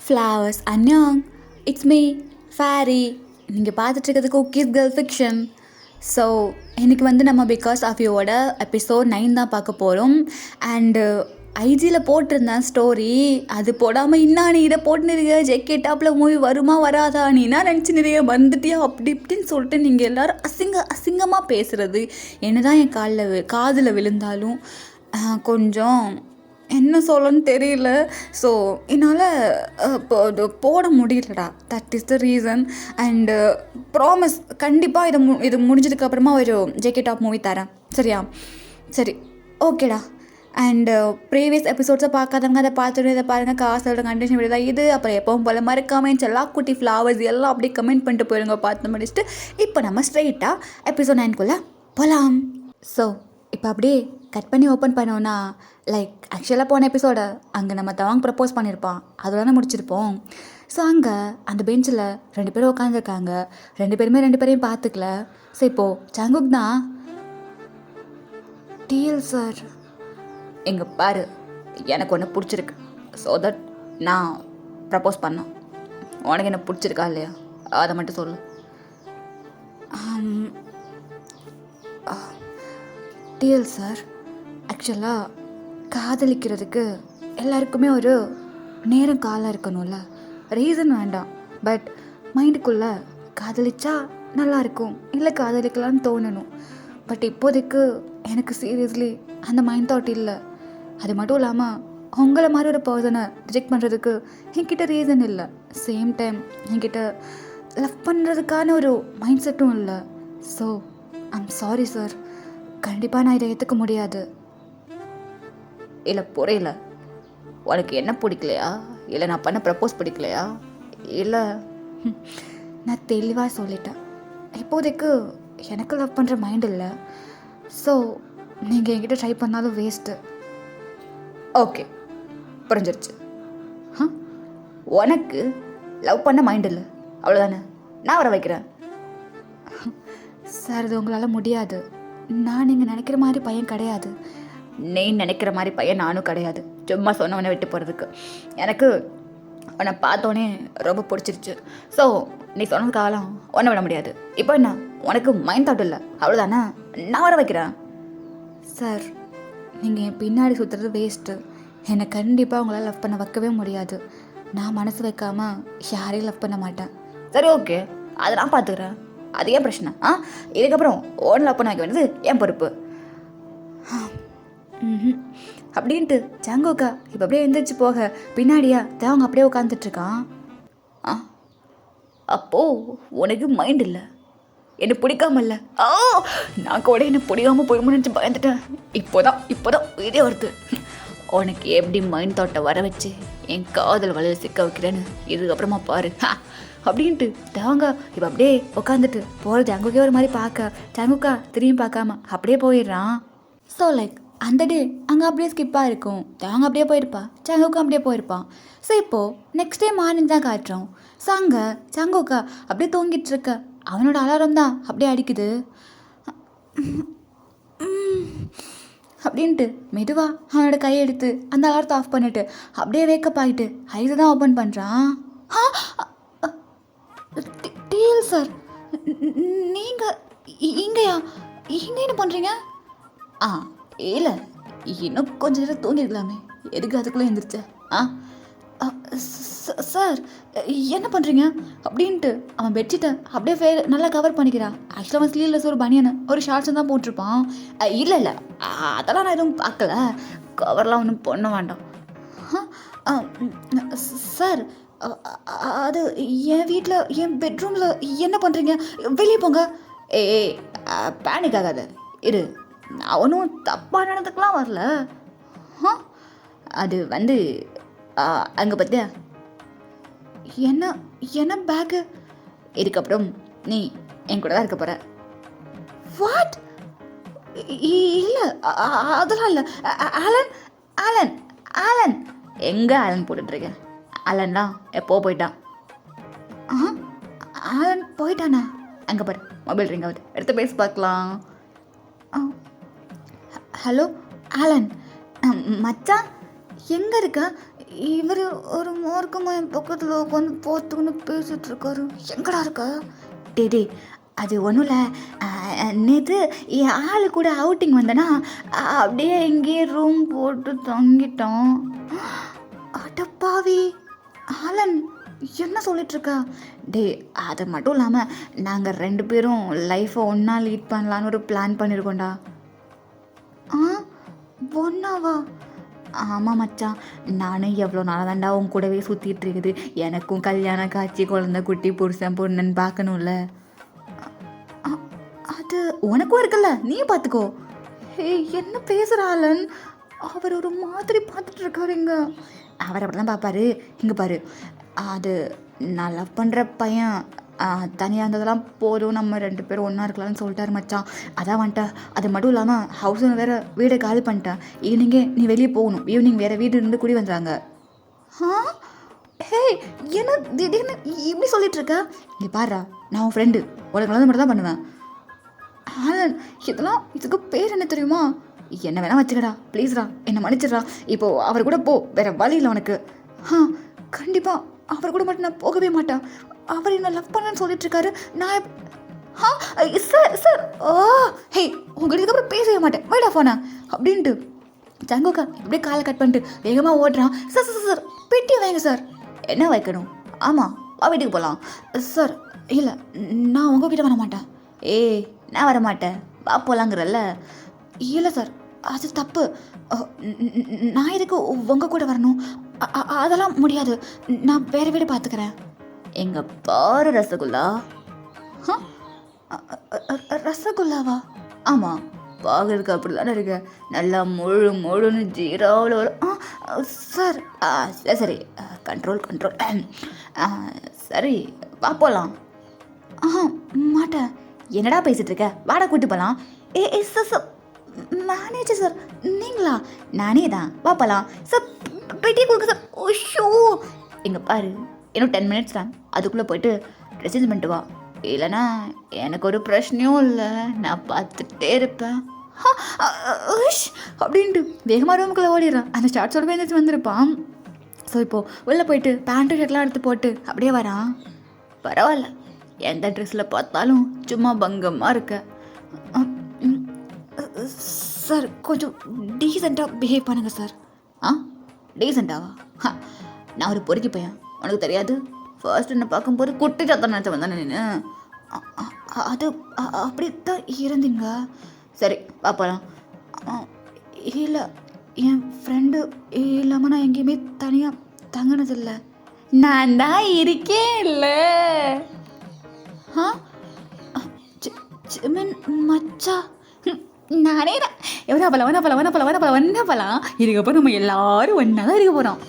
Flowers அன்யாங், it's me Fairy. நீங்கள் பார்த்துட்ருக்கிறது குக்கீஸ் கேர்ள் ஃபிக்ஷன். ஸோ இன்றைக்கி நம்ம பிகாஸ் ஆஃப் யூவோட எபிசோட் 9 தான் பார்க்க போகிறோம். அண்டு ஐஜியில் போட்டிருந்தேன் ஸ்டோரி, அது போடாமல் இன்னும் நீ இதை போட்டு நிறைய ஜேகே டாப்பில் மூவி வருமா வராதா, நீ என்ன நினச்சி நிறைய வந்துட்டியா அப்படி இப்படின்னு சொல்லிட்டு நீங்கள் எல்லோரும் அசிங்கமாக பேசுகிறது என்ன தான் என் காதில் விழுந்தாலும் கொஞ்சம் என்ன சொல்லணும்னு தெரியல. ஸோ என்னால் இப்போ போட முடியலடா. That is the reason. And promise, கண்டிப்பாக இது முடிஞ்சதுக்கப்புறமா ஒரு ஜேகே டாப் மூவி தரேன், சரியா? சரி, ஓகேடா. அண்டு ப்ரீவியஸ் எபிசோட்ஸை பார்க்காதவங்க அதை பார்த்துட்டு இதை பாருங்கள். காசோட கண்டிஷன் விட தான் இது. அப்புறம் எப்பவும் போல் மறக்காமல் செல்லா குட்டி ஃப்ளவர்ஸ் எல்லாம் அப்படியே கமெண்ட் பண்ணிட்டு போயிருங்க பார்த்து முடிச்சுட்டு. இப்போ நம்ம ஸ்ட்ரெயிட்டாக எபிசோட் 9 போகலாம். ஸோ இப்போ அப்படியே கட் பண்ணி ஓப்பன் பண்ணோன்னா, லைக் ஆக்சுவலாக போன எபிசோட அங்கே நம்ம தவாங் ப்ரப்போஸ் பண்ணியிருப்பான், அதோட முடிச்சிருப்போம். ஸோ அங்கே அந்த பெஞ்சில் 2 பேரும் உட்காந்துருக்காங்க. 2 பேரையும் பார்த்துக்கல. ஸோ இப்போது சங்குக் தான், டிஎல் சார் எங்கே பாரு, எனக்கு ஒன்று பிடிச்சிருக்கு, ஸோ தட் நான் ப்ரப்போஸ் பண்ணேன். உனக்கு என்ன பிடிச்சிருக்கா இல்லையா அதை மட்டும் சொல்லு. டிஎல் சார், ஆக்சுவலாக காதலிக்கிறதுக்கு எல்லாருக்குமே ஒரு நேரம் காலம் இருக்கணும்ல, ரீசன் வேண்டாம். பட் மைண்டுக்குள்ளே காதலிச்சா நல்லாயிருக்கும், இல்லை காதலிக்கலான்னு தோணணும். பட் இப்போதைக்கு எனக்கு சீரியஸ்லி அந்த மைண்ட் தாட் இல்லை. அது மட்டும் இல்லாமல் உங்களை மாதிரி ஒரு பர்சனை ரிஜெக்ட் பண்ணுறதுக்கு என்கிட்ட ரீசன் இல்லை. சேம் டைம் என்கிட்ட லவ் பண்ணுறதுக்கான ஒரு மைண்ட் செட்டும் இல்லை. ஸோ ஐம் சாரி சார், கண்டிப்பாக நான் இதை ஏற்றுக்க முடியாது. இல்லை புரியல, உனக்கு என்ன பிடிக்கலையா, இல்லை நான் பண்ண ப்ரப்போஸ் பிடிக்கலையா? இல்லை, நான் தெளிவாக சொல்லிட்டேன், இப்போதைக்கு எனக்கு லவ் பண்ணுற மைண்ட் இல்லை. ஸோ நீங்கள் என்கிட்ட ட்ரை பண்ணாலும் வேஸ்ட்டு. ஓகே, புரிஞ்சிருச்சு. உனக்கு லவ் பண்ண மைண்ட் இல்லை, அவ்வளோதானே? நான் வர வைக்கிறேன். சார், இது உங்களால் முடியாது. நான் நீங்கள் நினைக்கிற மாதிரி பையன் கிடையாது. நீ நினைக்கிற மாதிரி பையன் நானும் கிடையாது. சும்மா சொன்னவனை விட்டு போகிறதுக்கு. எனக்கு உன்னை பார்த்தோன்னே ரொம்ப பிடிச்சிருச்சு. ஸோ நீ சொன்னதுக்காகலாம் ஒன்றை விட முடியாது. இப்போ என்ன, உனக்கு மைண்ட் தாட் இல்லை, அவ்வளோதானே? நான் வர வைக்கிறேன். சார், நீங்கள் என் பின்னாடி சுற்றுறது வேஸ்ட்டு. என்னை கண்டிப்பாக உங்களால் லவ் பண்ண வைக்கவே முடியாது. நான் மனசு வைக்காமல் யாரையும் லவ் பண்ண மாட்டேன். சரி, ஓகே, அதை நான் பார்த்துக்கிறேன். அது ஏன் பிரச்சனை? இதுக்கப்புறம் ஓன் லவ் பண்ண வைக்க வேண்டியது என் பொறுப்பு அப்படின்ட்டு ஜங்குக்கா இப்போ அப்படியே எழுந்திரிச்சு போக பின்னாடியா தேவங்க அப்படியே உட்காந்துட்ருக்கான். அப்போது உனக்கு மைண்ட் இல்லை, என்னை பிடிக்காம இல்லை. நான் கூட என்னை பிடிக்காமல் போய் நினச்சி பயந்துட்டேன். இப்போதான் இதே வருது. உனக்கு எப்படி மைண்ட் தாட்டை வர வச்சு என் காதல் வலையில் சிக்க வைக்கிறேன்னு இதுக்கப்புறமா பாரு அப்படின்ட்டு தேவங்க இப்போ அப்படியே உட்காந்துட்டு போகிற ஜங்குக்கே ஒரு மாதிரி பார்க்க, ஜங்குக்கா திரும்பி பார்க்காம அப்படியே போயிடுறான். ஸோ லைக் அந்த டே அங்கே அப்படியே ஸ்கிப்பாக இருக்கும். தேவங்க அப்படியே போயிருப்பா, ஜங்குக்கா அப்படியே போயிருப்பான். ஸோ இப்போது நெக்ஸ்ட் டே மார்னிங் தான் காட்டுறோம். ஸோ அங்கே ஜங்குக்கா அப்படியே தூங்கிட்டு இருக்க, அவனோட அலாரம் தான் அப்படியே அடிக்குது. அப்படின்ட்டு மெதுவாக அவனோட கையை எடுத்து அந்த அலாரத்தை ஆஃப் பண்ணிவிட்டு அப்படியே வேக்கப் ஆகிட்டு ஐஸை தான் ஓப்பன் பண்ணுறான். டிஎல் சார், நீங்கள் இங்கேயா? இங்கே என்ன பண்ணுறீங்க? இல்லை, இன்னும் கொஞ்சம் நேரம் தூங்கிருக்கலாமே, எதுக்கு அதுக்குள்ளே எழுந்திரிச்ச? சார், என்ன பண்ணுறீங்க அப்படின்ட்டு அவன் பெட்ஷீட்டை அப்படியே நல்லா கவர் பண்ணிக்கிறான். ஆக்சுவலாக அவன் ஸ்லீவ்லெஸ் ஒரு பனியனை ஒரு ஷார்ட்ஸை தான் போட்டிருப்பான். இல்லை, அதெல்லாம் நான் எதுவும் பார்க்கல, கவர்லாம் ஒன்றும் பண்ண வேண்டாம். சார், அது என் வீட்டில் என் பெட்ரூமில் என்ன பண்ணுறீங்க? வெளியே போங்க. பேனிக் ஆகாத இரு, நான் ஒன்றும் தப்பாக நடந்துக்கலாம் வரல. அது அங்கே பார்த்தியா என்ன பேக்கு? இதுக்கப்புறம் நீ என் கூட தான் இருக்க போகிற. வாட்? இல்லை, அதெல்லாம் இல்லை. ஆலன் எங்கே ஆலன் போட்டுட்ருக்கேன்? ஆலன் தான் எப்போ போயிட்டான். ஆலன் போயிட்டானா? அங்கே பாரு, மொபைல் ரிங் ஆகுது, எடுத்து பேசி பார்க்கலாம். ஹலோ ஆலன், மச்சான் எங்கே இருக்க? இவர் ஒரு மார்க்கமா என் பக்கத்தில் உட்காந்து பார்த்துக்கின்னு பேசிட்டு இருக்காரு. எங்கடா இருக்க? டே அது ஒன்றும் இல்லை, நேற்று என் ஆளு கூட அவுட்டிங் வந்தேன்னா அப்படியே எங்கேயே ரூம் போட்டு தங்கிட்டோம். அடப்பாவி ஆலன், என்ன சொல்லிட்டுருக்கா? டே அது மட்டும் இல்லாமல் நாங்கள் 2 பேரும் லைஃப்பை ஒன்றா லீட் பண்ணலான்னு ஒரு பிளான் பண்ணியிருக்கோண்டா. ஒன்றாவா? ஆமாம் மச்சான், நானும் எவ்வளோ நாளாக தாண்டா உன் கூடவே சுற்றிட்டு இருக்குது. எனக்கும் கல்யாணம் காட்சி குழந்தை குட்டி புருஷன் பொண்ணுன்னு பார்க்கணும்ல. அது உனக்கும் இருக்குல்ல, நீ பார்த்துக்கோ. என்ன பேசுகிற ஆலன்? அவர் ஒரு மாதிரி பார்த்துட்டு இருக்காருங்க. அவர் அப்படி தான் பார்ப்பாரு. இங்கே பாரு, அது நான் லவ் பண்ணுற பையன் தனியாக இருந்ததெல்லாம் போதும், நம்ம 2 பேரும் ஒன்றா இருக்கலாம்னு சொல்லிட்டாரு மச்சான். அதான் வந்துட்டேன். அது மட்டும் இல்லாமல் ஹவுஸ் வேறு வீடை காலி பண்ணிட்டேன். ஈவினிங்கே நீ வெளியே போகணும். ஈவினிங் வேறு வீடு இருந்து கூடி வந்துடுறாங்க. ஹே, என்ன திடீர்னு இப்படி சொல்லிட்டு இருக்க? நீ பாருடா, நான் உன் ஃப்ரெண்டு, உனக்கு நல்லது மட்டும் தான் பண்ணுவேன். ஆலன், இதுக்கு பேர் என்ன தெரியுமா? என்ன வேணா வச்சுக்கடா, ப்ளீஸ்ரா, என்னை மன்னிச்சிடறா. இப்போது அவர் கூட போ, வேறு வழி இல்லை உனக்கு. கண்டிப்பாக அவர் கூட மட்டும் நான் போகவே மாட்டேன். அவர் என்ன லவ் பண்ணேன்னு சொல்லிட்டு இருக்காரு. நான் சார் ஹே, உங்கள்கிட்ட இதுக்கப்புறம் பேசவே மாட்டேன், வைடா ஃபோனை அப்படின்ட்டு ஜங்குக்கா இப்படியே காலை கட் பண்ணிட்டு வேகமாக ஓடுறான். சார் சார் சார் பெட்டியை வைங்க சார். என்ன வைக்கணும்? ஆமாம், வீட்டுக்கு போகலாம் சார். இல்லை, நான் உங்ககிட்ட வர மாட்டேன். நான் வர மாட்டேன், வா போகலாங்கிறல்ல. இல்லை சார், அது தப்பு. நான் எதுக்கு உங்கள் கூட வரணும்? அதெல்லாம் முடியாது, நான் வேறு வீடு பார்த்துக்கிறேன். எங்க பாரு ரசகுல்லா. ரசகுல்லாவா? ஆமாம், பார்க்கறதுக்கு அப்படி தானே இருக்கு. நல்லா முழுன்னு ஜீரோவில் வரும். சார் சரி, கண்ட்ரோல். சரி, வா போகலாம். மாட்டேன். என்னடா பேசிகிட்டு இருக்க? வாடா கூட்டி போகலாம். சார், மேனேஜர் சார் நீங்களா? நானே தான், வா போகலாம் சார். பெட்டியை கொடுக்க சார். ஓஷோ, இங்கே பாரு, இன்னும் 10 மினிட்ஸ் தான், அதுக்குள்ளே போயிட்டு ட்ரெஸ் சேஞ்ச் பண்ணிட்டு வா. இல்லைனா எனக்கு ஒரு பிரச்சனையும் இல்லை, நான் பார்த்துட்டே இருப்பேன் அப்படின்ட்டு வேகமாக ரூமுக்குள்ளே ஓடிடுறான். அந்த ஷார்ட்ஸோட எழுந்திரிச்சு வந்திருப்பான். ஸோ இப்போது உள்ளே போயிட்டு பேண்ட்டு ஷர்ட்லாம் எடுத்து போட்டு அப்படியே வரான். பரவாயில்ல, எந்த ட்ரெஸ்ஸில் பார்த்தாலும் சும்மா பங்கமாக இருக்க. சார், கொஞ்சம் டீசெண்டாக பிஹேவ் பண்ணுங்க சார். டீசெண்டாவா? நான் ஒரு பொறுக்கி பையன், உனக்கு தெரியாது? ஃபர்ஸ்ட் என்னை பார்க்கும்போது குட்டி சத்தம் நினச்ச வந்தேன் நின்று. அது அப்படி தான் இருந்தீங்க. சரி, பார்ப்பலாம். இல்லை, என் ஃப்ரெண்டு இல்லாமல் நான் எங்கேயுமே தனியாக தங்கினதில்லை. நான் தான் இருக்கேன் இல்லை? மச்சா, நானே தான். எவ்வளோ பலாம் இதுக்கப்புறம் நம்ம எல்லாரும் ஒன்றா தான் இருக்க போகிறோம்.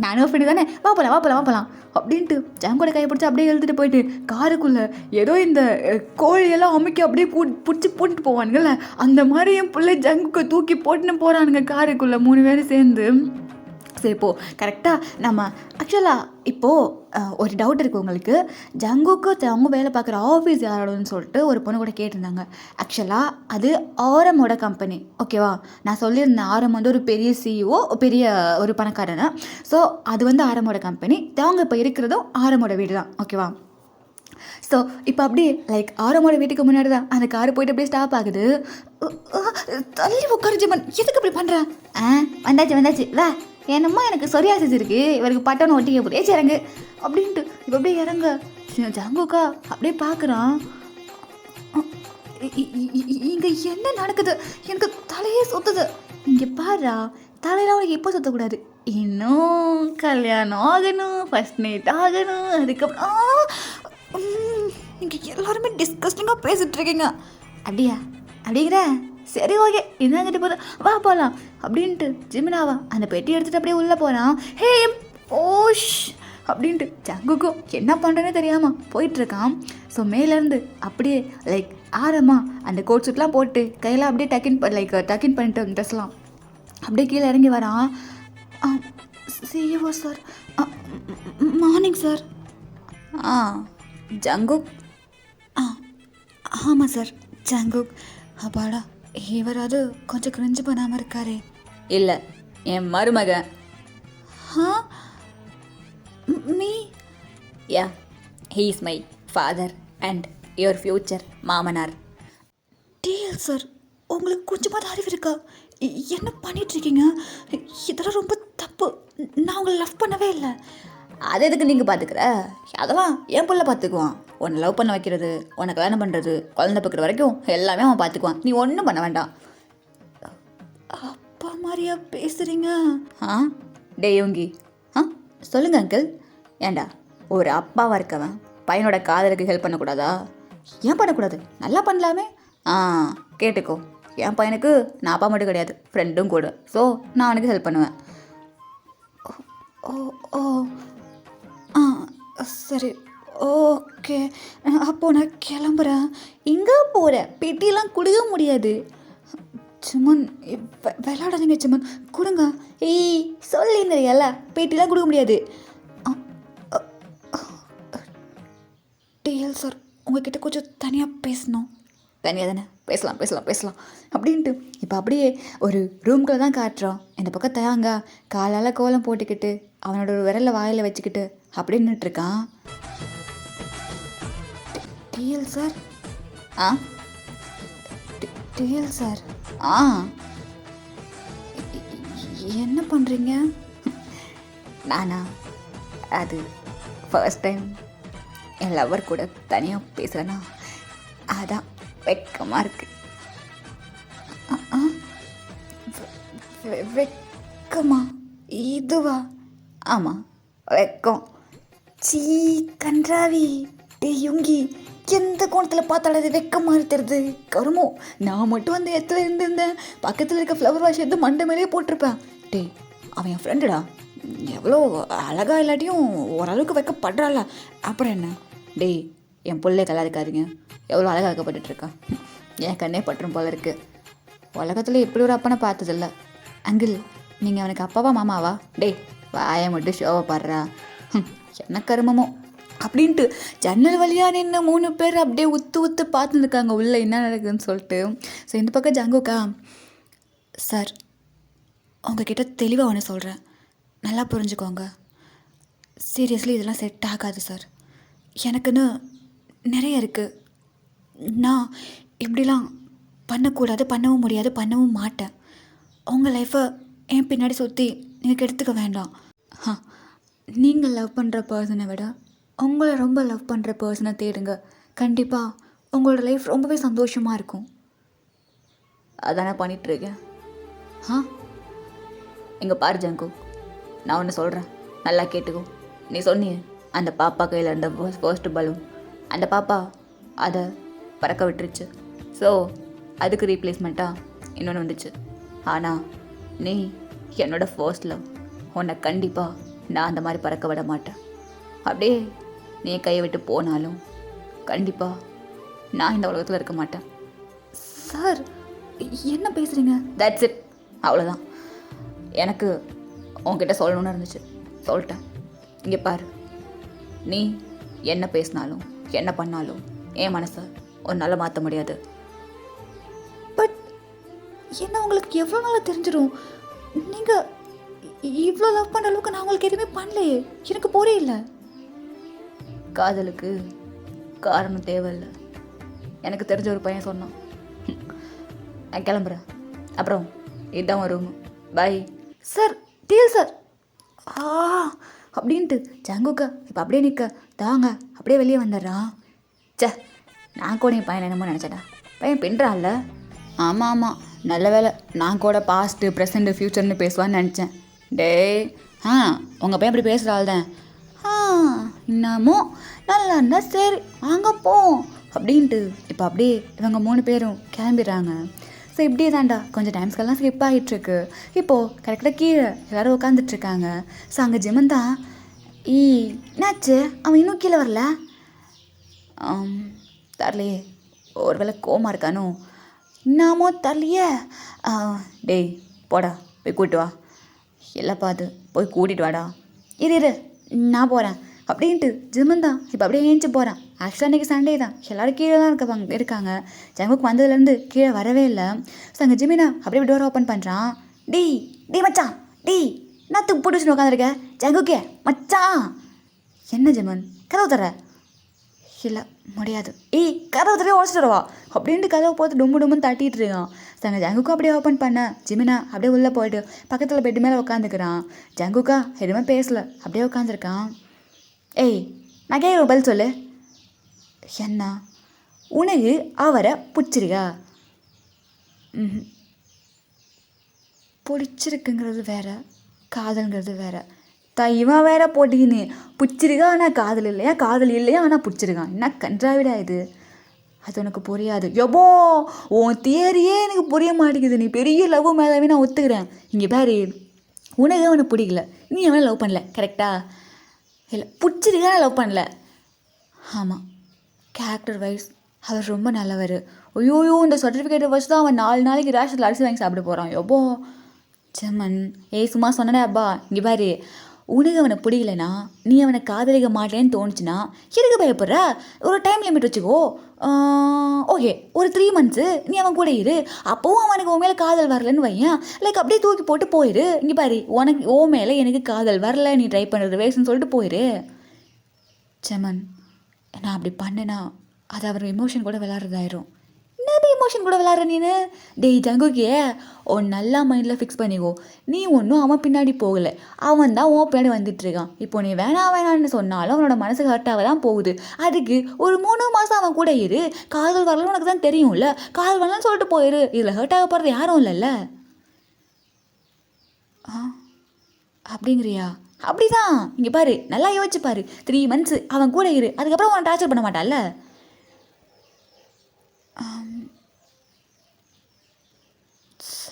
நானும் ஃப்ரெண்டு தானே, வா போகலாம் அப்படின்ட்டு ஜாங்கோட கையை பிடிச்சி அப்படியே எழுதிட்டு போயிட்டு காருக்குள்ளே ஏதோ இந்த கோழியெல்லாம் அமைக்க அப்படியே பிடிச்சி போட்டுட்டு போவானுங்கள்ல, அந்த மாதிரி என் பிள்ளை ஜங்குக்கு தூக்கி போட்டுன்னு போகிறானுங்க காருக்குள்ளே 3 பேரும் சேர்ந்து. சரி, இப்போது கரெக்டாக நம்ம ஆக்சுவலாக இப்போது ஒரு டவுட் இருக்குது உங்களுக்கு. ஜங்குக்கு அவங்க வேலை பார்க்குற ஆஃபீஸ் யாரோடன்னு சொல்லிட்டு ஒரு பொண்ணு கூட கேட்டிருந்தாங்க. ஆக்சுவலாக அது ஆரமோட கம்பெனி, ஓகேவா? நான் சொல்லியிருந்தேன், ஆரம் வந்து ஒரு பெரிய சிஇஓ, பெரிய ஒரு பணக்காரன். ஸோ அது வந்து ஆரமோட கம்பெனி. அவங்க இப்போ இருக்கிறதும் ஆரமோட வீடு தான், ஓகேவா? ஸோ இப்போ அப்படியே லைக் ஆரமோட வீட்டுக்கு முன்னாடி தான் அந்த காரு போயிட்டு அப்படியே ஸ்டாப் ஆகுது. தள்ளி உட்காரு ஜிமன், எதுக்கு அப்படி பண்ணுறேன்? வந்தாச்சு வா. என்னமோ எனக்கு சொரியாசிஸ் இருக்கு, இவருக்கு பட்டோன்னு ஒட்டிக்க போதே இறங்கு அப்படின்ட்டு இப்போ அப்படியே இறங்க. ஜங்குக்கா அப்படியே பார்க்குறான். இங்கே என்ன நடக்குது? எனக்கு தலையே சுற்றுது. இங்கே பாரு, தலையில் அவனுக்கு எப்போ சுற்றக்கூடாது, இன்னும் கல்யாணம் ஆகணும், ஃபர்ஸ்ட் நைட் ஆகணும், அதுக்கப்புறம் இங்கே எல்லாருமே டிஸ்கஸ்டிங்காக பேசிகிட்டு இருக்கீங்க. அப்படிங்கிற சரி, ஓகே, இதாங்கிட்டு போதும், வா போகலாம் அப்படின்ட்டு ஜிமினாவா அந்த பெட்டி எடுத்துகிட்டு அப்படியே உள்ளே போகிறான். ஹே ஓஷ் அப்படின்ட்டு ஜங்குக்கும் என்ன பண்ணுறேன்னு தெரியாமல் போயிட்டுருக்கான். ஸோ மேலேருந்து அப்படியே லைக் ஆரமா அந்த கோட் சூட்லாம் போட்டு கையில் அப்படியே டக்கின் பண்ணிட்டு ட்ரெஸ்லாம் அப்படியே கீழே இறங்கி வரான். CEO sir, morning sir. Jungkook. ஆமாம் சார், ஜங்குக். அப்பாடா, இவராது கொஞ்சம் கிரிஞ்சு பண்ணாமல் இருக்காரே. இல்லை, என் மருமகன் ஹா me yeah he is my father and your future மாமனார். டிஎல் சார், உங்களுக்கு கொஞ்சமாவது அறிவு இருக்கா? என்ன பண்ணிகிட்ருக்கீங்க? இதெல்லாம் ரொம்ப தப்பு. நான் உங்களை லவ் பண்ணவே இல்லை. அது எதுக்கு நீங்கள் பார்த்துக்கிற? அதெல்லாம் என் பிள்ளை பார்த்துக்குவான். உன்னை லவ் பண்ண வைக்கிறது, உன்னை கல்யாணம் பண்ணுறது, குழந்தை பார்க்குற வரைக்கும் எல்லாமே அவன் பார்த்துக்குவான். நீ ஒன்றும் பண்ண வேண்டாம். அப்பா மாதிரியா பேசுகிறீங்க? ஆ டே யோங்கி, சொல்லுங்க அங்கிள். ஏண்டா ஒரு அப்பாவாக இருக்கவன் பையனோட காதலுக்கு ஹெல்ப் பண்ணக்கூடாதா? ஏன் பண்ணக்கூடாது? நல்லா பண்ணலாமே. கேட்டுக்கோ, என் பையனுக்கு நான் அப்பா மட்டும் கிடையாது, ஃப்ரெண்டும் கூட. ஸோ நான் அவனுக்கு ஹெல்ப் பண்ணுவேன். ஓ ஓ சரி, ஓகே. அப்போது நான் கிளம்புறேன். எங்கே போகிறேன்? பெட்டிலாம் கொடுக்க முடியாது. சுமன், விளையாடாதீங்க சுமன், கொடுங்க. ஏய் சொல்லியிருந்தீங்கல்ல, பேட்டிலாம் கொடுக்க முடியாது. டிஎல் சார், உங்ககிட்ட கொஞ்சம் தனியாக பேசணும். தனியாக தானே பேசலாம் அப்படின்ட்டு இப்போ அப்படியே ஒரு ரூம்குள்ளே தான் காட்டுறோம். இந்த பக்கம் தயாங்க காலால் கோலம் போட்டுக்கிட்டு அவனோட ஒரு விரலை வாயில் வச்சுக்கிட்டு அப்படி நின்றுட்டுருக்கான். டிஎல் சார், டிஎல் சார், என்ன பண்ணுறீங்க? நானா? அது ஃபர்ஸ்ட் டைம் என் லவர் கூட தனியாக பேசுகிறேன்னா அதான் வெக்கமாக இருக்கு. வெக்கமா? இதுவா? ஆமாம், வெக்கம். சீ கன்றாவி. டே யுங்கி, எந்த கோணத்தில் பார்த்தாலும் அது வெக்கமாக இருக்கிறது கருமோ. நான் மட்டும் அந்த இடத்துல இருந்திருந்தேன், பக்கத்தில் இருக்க ஃப்ளவர் வாஷ் எடுத்து மண்டை மேலேயே போட்டிருப்பேன். டே, அவன் என் ஃப்ரெண்டுடா. எவ்வளோ அழகா இல்லாட்டியும் ஓரளவுக்கு வைக்கப்படுறாள். அப்புறம் என்ன? டேய், என் பிள்ளை கலா இருக்காதுங்க, எவ்வளோ அழகாக்கப்பட்டுருக்கா. என் கண்ணே பற்றும் போல இருக்குது. உலகத்தில் இப்படி ஒரு அப்பனை பார்த்ததில்ல. அங்கிள், நீங்கள் அவனுக்கு அப்பாவா மாமாவா? டேய், வாயை மட்டும் ஷோவை பாடுறா. என்ன கருமமோ அப்படின்ட்டு ஜன்னல் வழியாக நின்று 3 பேர் அப்படியே உத்து பார்த்துருக்காங்க உள்ளே என்ன நடக்குதுன்னு சொல்லிட்டு. ஸோ இந்த பக்கம் ஜங்குக்கா, சார் உங்ககிட்ட தெளிவாக ஒன்று சொல்கிறேன், நல்லா புரிஞ்சுக்கோங்க. சீரியஸ்லி இதெல்லாம் செட் ஆகாது சார். எனக்குன்னு நிறைய இருக்குது. நான் இப்படிலாம் பண்ணக்கூடாது, பண்ணவும் முடியாது, பண்ணவும் மாட்டேன். உங்கள் லைஃப்பை என் பின்னாடி சுற்றி நீங்கள் கெடுத்துக்க வேண்டாம். நீங்கள் லவ் பண்ணுற பர்சனை விட உங்களை ரொம்ப லவ் பண்ணுற பர்சனை தேடுங்க. கண்டிப்பாக உங்களோட லைஃப் ரொம்பவே சந்தோஷமாக இருக்கும். அதானே பண்ணிகிட்ருக்கேன். இங்கே பாரு ஜங்கு, நான் ஒன்று சொல்கிறேன், நல்லா கேட்டுக்கோ. நீ சொன்னியே அந்த பாப்பா கையில் இருந்த ஃபர்ஸ்ட் பலூன், அந்த பாப்பா அதை பறக்க விட்டுருச்சு. ஸோ அதுக்கு ரீப்ளேஸ்மெண்ட்டாக இன்னொன்று வந்துச்சு. ஆனால் நீ என்னோட ஃபர்ஸ்ட் லவ், உன்னை கண்டிப்பாக நான் அந்த மாதிரி பறக்க விட மாட்டேன். அப்படியே நீ கையை விட்டு போனாலும் கண்டிப்பாக நான் இந்த உலகத்தில் இருக்க மாட்டேன். சார் என்ன பேசுகிறீங்க? தட்ஸ் இட், அவ்வளோதான். எனக்கு உன்கிட்ட சொல்லணுன்னு இருந்துச்சு, சொல்லிட்டேன். இங்கே பாரு, நீ என்ன பேசினாலும் என்ன பண்ணாலும் என் மனசை உன்னால் மாற்ற முடியாது. பட் என்ன உங்களுக்கு எவ்வளோ நாளாக தெரிஞ்சிடும்? நீங்கள் இவ்வளோ லவ் பண்ணுற அளவுக்கு நான் உங்களுக்கு எதுவுமே பண்ணலையே. எனக்கு புரியல. காதலுக்கு காரணம் தேவையில்லை. எனக்கு தெரிஞ்ச ஒரு பையன் சொன்னான். நான் கிளம்புறேன். அப்புறம் இதுதான் ஒரு room. Bye sir. Deal sir அப்படின்ட்டு ஜங்குக்கா இப்போ அப்படியே நிற்க தாங்க அப்படியே வெளியே வந்துடுறான். சே, நான் கூட என் பையன் என்னமோ நினச்சேடா. பையன் பின்றான்ல. ஆமாம், நல்ல வேலை. நான் கூட பாஸ்ட்டு ப்ரெசண்ட்டு ஃப்யூச்சர்னு பேசுவான்னு நினச்சேன். டேய், உங்கள் பையன் இப்படி பேசுகிறாள் தான். இன்னமும் நல்லா இருந்தால் சரி, வாங்க போவோம் அப்படின்ட்டு இப்போ அப்படியே இவங்க 3 பேரும் கிளம்பிடுறாங்க. ஸோ இப்படியே தாண்டா கொஞ்சம் டைம்ஸ்க்கெல்லாம் ஸ்கிப் ஆகிட்டுருக்கு. இப்போது கரெக்டாக கீழே எல்லோரும் உட்காந்துட்ருக்காங்க. ஸோ அங்கே ஜிமன் தான், என்னாச்சு அவன் இன்னும் கீழே வரல? தரலையே, ஒரு வேளை கோமா இருக்கானோ என்னமோ தரலையே. டேய் போடா, போய் கூப்பிட்டு வா. இல்லைப்பா, அது போய் கூட்டிகிட்டு வாடா. இரு நான் போகிறேன் அப்படின்ட்டு ஜிமன் தான் இப்போ அப்படியே ஏஞ்சி போகிறான். ஆக்சுவலாக இன்றைக்கி சண்டே தான், எல்லோரும் கீழே தான் இருக்காங்க. ஜங்குக்கு வந்ததுலேருந்து கீழே வரவே இல்லை. ஸோ அங்கே ஜிமினா அப்படியே டோர் ஓப்பன் பண்ணுறான். டீ மச்சான், டீ நான் தூக்கு போட்டு வச்சுன்னு உட்காந்துருக்கேன். ஜங்குக்கே மச்சான். என்ன ஜெமன் கதவு தர? இல்லை முடியாது. ஏய் கதவை தரையே உடச்சிட்டு வரவா அப்படின்ட்டு கதவை பார்த்து டும்முன்னு தட்டிகிட்டு இருக்கான். சங்க ஜங்குக்கா அப்படியே ஓப்பன் பண்ண ஜிமினா அப்படியே உள்ளே போயிட்டு பக்கத்தில் பெட்டு மேலே உட்காந்துக்கிறான். ஜங்குக்கா எதுவுமே பேசலை, அப்படியே உட்காந்துருக்கான். ஏய் நான் கேட்குற பதில் சொல்லு. என்ன உனக்கு அவரை பிடிச்சிருக்கா? பிடிச்சிருக்குங்கிறது வேற, காதல்ங்கிறது வேற. இவன் வேற போட்டிக்கின்னு பிடிச்சிருக்கா ஆனால் காதல் இல்லையா, காதல் இல்லையா ஆனால் பிடிச்சிருக்கான். என்ன கன்றாவிடா இது, அது உனக்கு புரியாது. எவ்வளோ உன் தியரியே எனக்கு புரிய மாட்டேங்குது. நீ பெரிய லவ் மேலாவே நான் ஒத்துக்கிறேன். இங்கே பாரு, உனக்கு அவனை பிடிக்கல, நீ அவனை லவ் பண்ணல, கரெக்டா? இல்லை பிடிச்சிருக்கா லவ் பண்ணல. ஆமாம், கேரக்டர் வைஸ் அவர் ரொம்ப நல்லவர். ஐயோயோ இந்த சர்டிஃபிகேட்டை வச்சு தான் அவன் 4 நாளைக்கு ரேஷனில் அரிசி வாங்கி சாப்பிட போகிறான். எப்போ ஜெமன் சும்மா சொன்னனே அப்பா. இங்கே பாரு, உனக்கு அவனை பிடிக்கலனா, நீ அவனை காதலிக்க மாட்டேன்னு தோணுச்சுன்னா எதுக்கு பயப்படுற? ஒரு டைம் லிமிட் வச்சுக்கோ. ஓகே, ஒரு 3 months நீ அவன் கூட இரு. அப்போவும் அவனுக்கு உன் மேலே காதல் வரலன்னு வையன், லைக் அப்படியே தூக்கி போட்டு போயிரு. இங்கே பாரு, உனக்கு ஓ மேலே எனக்கு காதல் வரல, நீ ட்ரை பண்ணுறது வேஸ்ட்னு சொல்லிட்டு போயிரு. ஜெமன் நான் அப்படி பண்ணேன்னா அது அவர் எமோஷன் கூட விளாட்றதாயிரும். என்னது எமோஷன் கூட விளாட்ற நீனு? டேய் ஜங்குக்கே, உன் நல்லா மைண்டில் ஃபிக்ஸ் பண்ணிக்கோ. நீ ஒன்றும் அவன் பின்னாடி போகலை, அவன் தான் உன் பின்னாடி வந்துட்டுருக்கான். இப்போ நீ வேணான்னு சொன்னாலும் அவனோட மனசு ஹர்ட்டாக தான் போகுது. அதுக்கு ஒரு 3 மாதம் அவன் கூட இரு. காதல் வரலன்னு உனக்கு தான் தெரியும்ல, காதல் வரலன்னு சொல்லிட்டு போயிரு. இதில் ஹர்ட் ஆக போகிறது யாரும் இல்லைல்ல. அப்படிங்கிறியா? அப்படிதான். இங்கே பாரு, நல்லா யோசிச்சு பாரு. 3 months அவன் கூட இரு, அதுக்கப்புறம் அவன் டார்ச்சர் பண்ண மாட்டான்ல.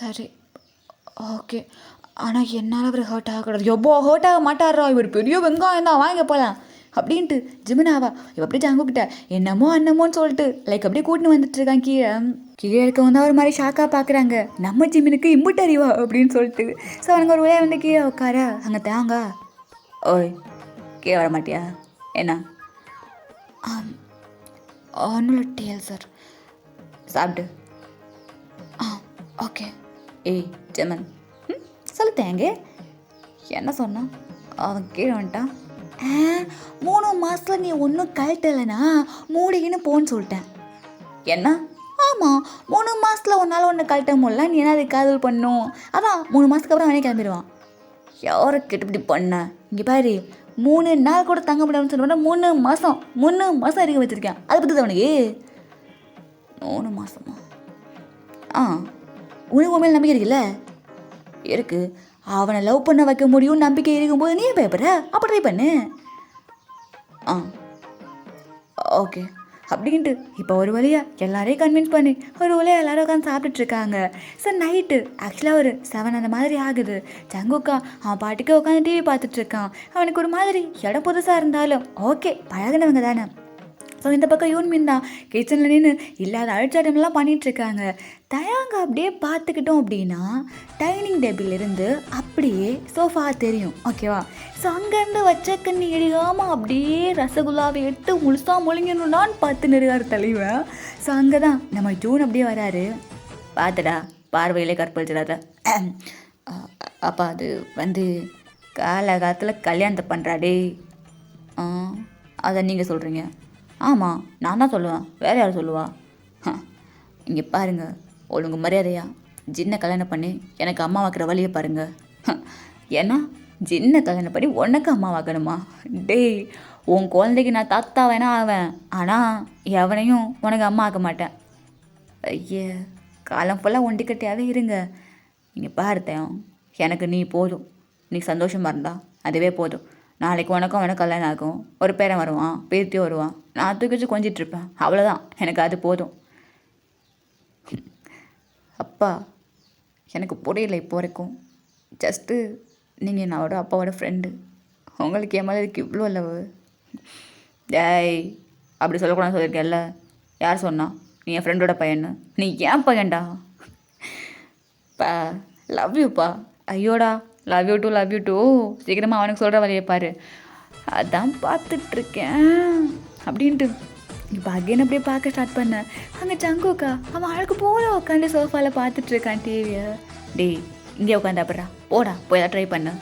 சரி ஓகே, ஆனால் என்னால் அவர் ஹர்ட் ஆகக்கூடாது. எவ்வளோ ஹர்ட் ஆக மாட்டாரா, இவர் பெரிய வெங்காயம் தான், வாங்க போகலாம் அப்படின்ட்டு ஜிமினாவா இவ அப்படியே ஜங்குக்கிட்ட என்னமோ அன்னமோன்னு சொல்லிட்டு லைக் அப்படியே கூட்டின்னு வந்துட்டுருக்கான். கீழே இருக்க வந்து ஒரு மாதிரி ஷாக்காக பார்க்குறாங்க. நம்ம ஜிமினுக்கு இம்புட்டு அறிவா அப்படின்னு சொல்லிட்டு. ஸோ அவனுக்கு ஒரு வழியாக வந்து கீழே உட்கார, அங்கே தேங்க. ஓய் கீழே வர மாட்டியா? என்ன? ஒன்றும் டேல் சார். சாப்பிட்டு. ஓகே. ஏய் ஜெமன் சொல்லு தேங்க, என்ன சொன்னான்? அவன் கீழே வந்துட்டான். 3 மாதத்தில் நீ ஒன்றும் கழட்டலைனா மூடிக்கின்னு போன்னு சொல்லிட்டேன். என்ன? ஆமாம், 3 மாதத்தில் உன்னால் ஒன்று கழட்ட முடியல, நீ என்ன அதை காதல் பண்ணும்? அதான் 3 மாதத்துக்கு அப்புறம் அவனே கிளம்பிடுவான். யாரை கெட்டுப்படி பண்ண? இங்கே பாரு, 3 நாள் கூட தங்க முடியாதுன்னு சொல்லுவேன். 3 மாதம் இருக்க வச்சுருக்கேன். அதை பற்றி அவனுக்கு 3 மாதமா? உனக்கு உண்மையில் நம்பிக்கை இருக்குல்ல? இருக்குது. அவனை லவ் பண்ண வைக்க முடியும் நம்பிக்கை இருக்கும்போது நீ பயப்படுற? அப்போ ட்ரை பண்ணு. ஓகே அப்படின்ட்டு இப்போ ஒரு வழியாக எல்லாரையும் கன்வின்ஸ் பண்ணி ஒரு வழியாக எல்லோரும் உட்காந்து சாப்பிட்டுட்ருக்காங்க. சார் நைட்டு ஆக்சுவலாக ஒரு 7 அந்த மாதிரி ஆகுது. ஜங்குக்கா அவன் பாட்டுக்கு உட்காந்து டிவி பார்த்துட்ருக்கான். அவனுக்கு ஒரு மாதிரி இடம் புதுசாக இருந்தாலும் ஓகே, பழகினவங்க தானே. ஸோ இந்த பக்கம் யூன்மின் தான் கிச்சனில் நின்று இல்லாத அழிச்சாட்டம்லாம் பண்ணிகிட்ருக்காங்க. தயாங்க அப்படியே பார்த்துக்கிட்டோம் அப்படின்னா டைனிங் டேபிளிலிருந்து அப்படியே சோஃபா தெரியும், ஓகேவா? ஸோ அங்கேருந்து வச்ச கண்ணி இடிகாமல் அப்படியே ரசகுல்லாவை எடுத்து முழுசாக முழுங்கணுன்னான்னு பார்த்து நிறுவார் தலைவன். ஸோ அங்கே தான் நம்ம ஜூன் அப்படியே வராரு. பார்த்துடா, பார்வையிலே கற்பழிச்சிடாத. அப்பா அது வந்து காலகாலத்தில் கல்யாணத்தை பண்ணுறாடே. அதை நீங்கள் சொல்கிறீங்க? ஆமாம், நான் தான் சொல்லுவேன், வேறு யார் சொல்லுவா? இங்கே பாருங்கள், ஒழுங்கு மரியாதையா ஜின்னை கல்யாணம் பண்ணி எனக்கு அம்மா வைக்கிற வழியை பாருங்கள். ஏன்னா ஜின்னை கல்யாணம் பண்ணி உனக்கு அம்மா வைக்கணுமா? டேய், உன் குழந்தைக்கு நான் தாத்தா வேணா ஆவேன், ஆனால் எவனையும் உனக்கு அம்மா ஆக்க மாட்டேன். ஐயே, காலம் ஃபுல்லாக ஒண்டிக்கட்டியாகவே இருங்க. நீங்கள் பார்த்தேன், எனக்கு நீ போதும். நீ சந்தோஷமாக இருந்தா அதுவே போதும். நாளைக்கு உனக்கும் அவனுக்கு கல்யாணம் ஆகும், ஒரு பேரன் வருவான், பேத்தியும் வருவான், நான் தூக்கி வச்சு கொஞ்சிட்ருப்பேன், அவ்வளோதான், எனக்கு அது போதும். அப்பா எனக்கு புரியல இப்போ வரைக்கும். ஜஸ்ட்டு நீங்கள் என்னோட அப்பாவோட ஃப்ரெண்டு, உங்களுக்கு என் மேலே இதுக்கு இவ்வளோ லவ். டேய், அப்படி சொல்லக்கூடாது சொல்லியிருக்கேன்ல. யார் சொன்னா நீ என் ஃப்ரெண்டோட பையன்னு? நீ ஏன் பையன்டா? பா லவ் யூப்பா. ஐயோடா, லவ் யூ டூ. சீக்கிரமாக அவனுக்கு சொல்கிற வழியை பாரு. அதான் பார்த்துட்ருக்கேன் அப்படின்ட்டு இப்போ அகைன் அப்படியே பார்க்க ஸ்டார்ட் பண்ணேன். அங்கே ஜங்குக்கா அவன் அழகு போல உட்காந்து சோஃபாவில் பார்த்துட்ருக்கான் டிவியை. டேய், இங்கே உட்காந்து அப்புறா போடா, போய் ட்ரை பண்ணு.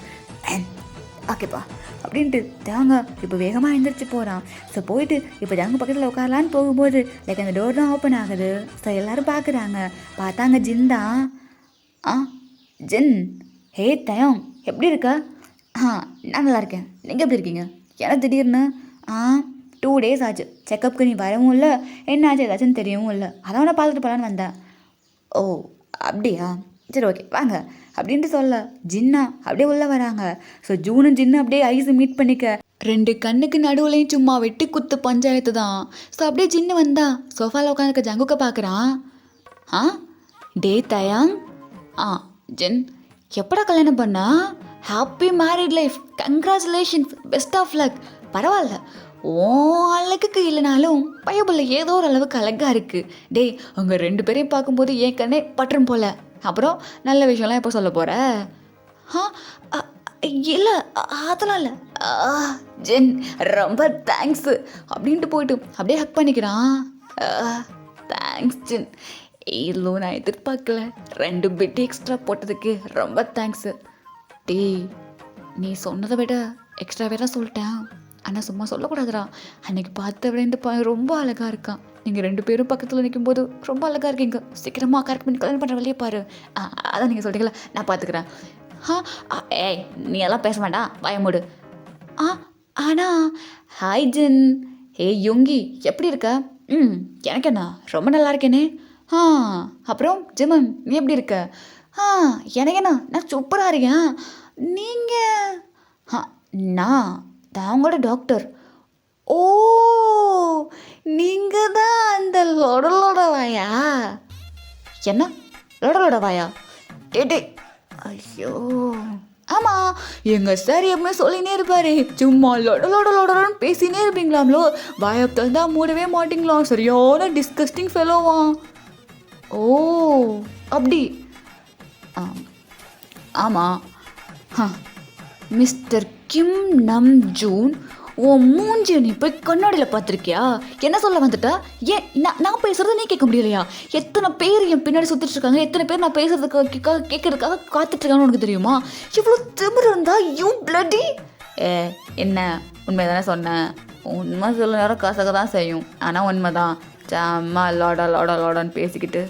ஓகேப்பா அப்படின்ட்டு தேங்க இப்போ வேகமாக எழுந்திரிச்சு போகிறான். ஸோ போயிட்டு இப்போ தேங்க பக்கத்தில் உட்காரலான்னு போகும்போது லைக் அந்த டோர் தான் ஓப்பன் ஆகுது. ஸோ எல்லோரும் பார்க்குறாங்க. பார்த்தாங்க ஜின் தான். ஆ ஜின், ஹே தயம், எப்படி இருக்க? நான் நல்லா இருக்கேன். நீங்கள் எப்படி இருக்கீங்க? எனக்கு திடீர்னு 2 days ஆச்சு. செக்கப்புக்கு நீ வரவும் இல்லை, என்ன ஆச்சு ஏதாச்சும் தெரியவும் இல்லை. அதான் நான் பார்த்துட்டு போகலான்னு வந்தேன். ஓ அப்படியா, சரி ஓகே வாங்க அப்படின்ட்டு சொல்ல ஜின்னா அப்படியே உள்ளே வராங்க. ஸோ ஜூனும் ஜின்னு அப்படியே ஐஸு மீட் பண்ணிக்க 2 கண்ணுக்கு நடுவுலையும் சும்மா வெட்டி குத்து பஞ்சாயத்து தான். ஸோ அப்படியே ஜின்னு வந்தா சோஃபாவில் உட்காந்துருக்க ஜங்குக்க பார்க்குறான். டே தயாங், ஜின் எப்படா கல்யாணம் பண்ணா? Happy married life, congratulations, best of luck. பரவாயில்ல, ஓ அழகுக்கு இல்லைனாலும் பயபுள்ள ஏதோ ஒரு அளவுக்கு அழகாக இருக்குது. டே உங்கள் 2 பேரையும் பார்க்கும்போது என் கண்ணே பற்றும் போல. அப்புறம் நல்ல விஷயம்லாம் எப்போ சொல்ல போகிற? இல்லை அதெல்லாம் இல்லை. ஜென் ரொம்ப தேங்க்ஸு அப்படின்ட்டு போயிட்டு அப்படியே ஹக் பண்ணிக்கிறான். தேங்க்ஸ் ஜென், இவ்வளோ நான் எதிர்பார்க்கல. 2 பிட் எக்ஸ்ட்ரா போட்டதுக்கு ரொம்ப தேங்க்ஸு. டே நீ சொன்னதை விட எக்ஸ்ட்ராவே தான் சொல்லிட்டேன். ஆனால் சும்மா சொல்லக்கூடாதுடா. அன்றைக்கி பார்த்த விட இந்த பையன் ரொம்ப அழகாக இருக்கான். நீங்கள் 2 பேரும் பக்கத்தில் நிற்கும்போது ரொம்ப அழகாக இருக்கீங்க. சீக்கிரமாக கரெக்ட் பண்ணி கல்யாணம் பண்ணுற வழியே பாரு. அதான் நீங்கள் சொல்லிட்டீங்களா, நான் பார்த்துக்கிறேன். ஏய் நீ எல்லாம் பேச வேண்டாம், பயமுடு. ஆனால் ஹாய் ஜின், யுங்கி எப்படி இருக்க? எனக்கு என்ன ரொம்ப நல்லா இருக்கேனே. அப்புறம் ஜிமன் நீ எப்படி இருக்க? எனக்கு என்ன, நான் சூப்பராக இருக்கேன். நீங்கள்? நான் அவங்களோட டாக்டர். ஓ நீங்கள் தான் அந்த லொடலோட வாயா? என்ன லொடலோட வாயா? டே ஐயோ ஆமாம், எங்கள் சார் எப்பவுமே சொல்லினே இருப்பாரு, சும்மா லொடலோடன்னு பேசினே இருப்பீங்களாம்லோ, வாயப்தான் தான் மூடவே மாட்டிங்களாம். சரியான டிஸ்கஸ்டிங் ஃபெலோவான். ஓ அப்படி? ஆமாம். மிஸ்டர் கிம் நம் ஜூன், உன் மூஞ்சி நீ போய் கண்ணாடியில் பார்த்துருக்கியா? என்ன சொல்ல வந்துட்டா? ஏன் நான் பேசுகிறத நீ கேட்க முடியலையா? எத்தனை பேர் என் பின்னாடி சுற்றிட்டுருக்காங்க, எத்தனை பேர் நான் பேசுறதுக்கு கேட்கறதுக்காக காத்துட்ருக்காங்கன்னு உனக்கு தெரியுமா? இவ்வளோ திமிரு இருந்தா யூ பிளடி. என்ன உண்மை தானே சொன்னேன். உண்மை சொல்ல நேரம் காசாக தான் செய்யும். ஆனால் உண்மை தான். சாம்மா லோடான்னு பேசிக்கிட்டு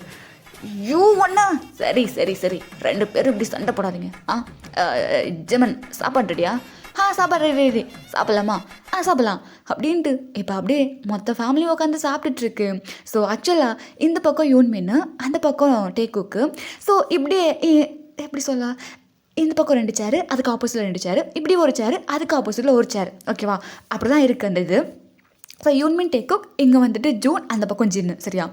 யூ ஒன்னா. சரி 2 பேரும் இப்படி சண்டை போடாதீங்க. ஜெமன் சாப்பாடு ரெடியா? சாப்பாடு ரெடி. சாப்பிட்லாமா? சாப்பிட்லாம் அப்படின்ட்டு இப்போ அப்படியே மொத்த ஃபேமிலியும் உட்காந்து சாப்பிட்டுட்ருக்கு. ஸோ ஆக்சுவலாக இந்த பக்கம் யூன்மின்னு, அந்த பக்கம் டேக்குக்கு. ஸோ இப்படியே எப்படி சொல்ல, இந்த பக்கம் 2 சேரு, அதுக்கு ஆப்போசிட்டில் 2 சேரு, இப்படி ஒரு சேரு, அதுக்கு ஆப்போசிட்டில் ஒரு சேரு. ஓகேவா? அப்படி தான் இருக்குது அந்த இது. ஸோ யூன்மின் டேக்குக், இங்கே வந்துட்டு ஜூன், அந்த பக்கம் ஜின்னு. சரியா?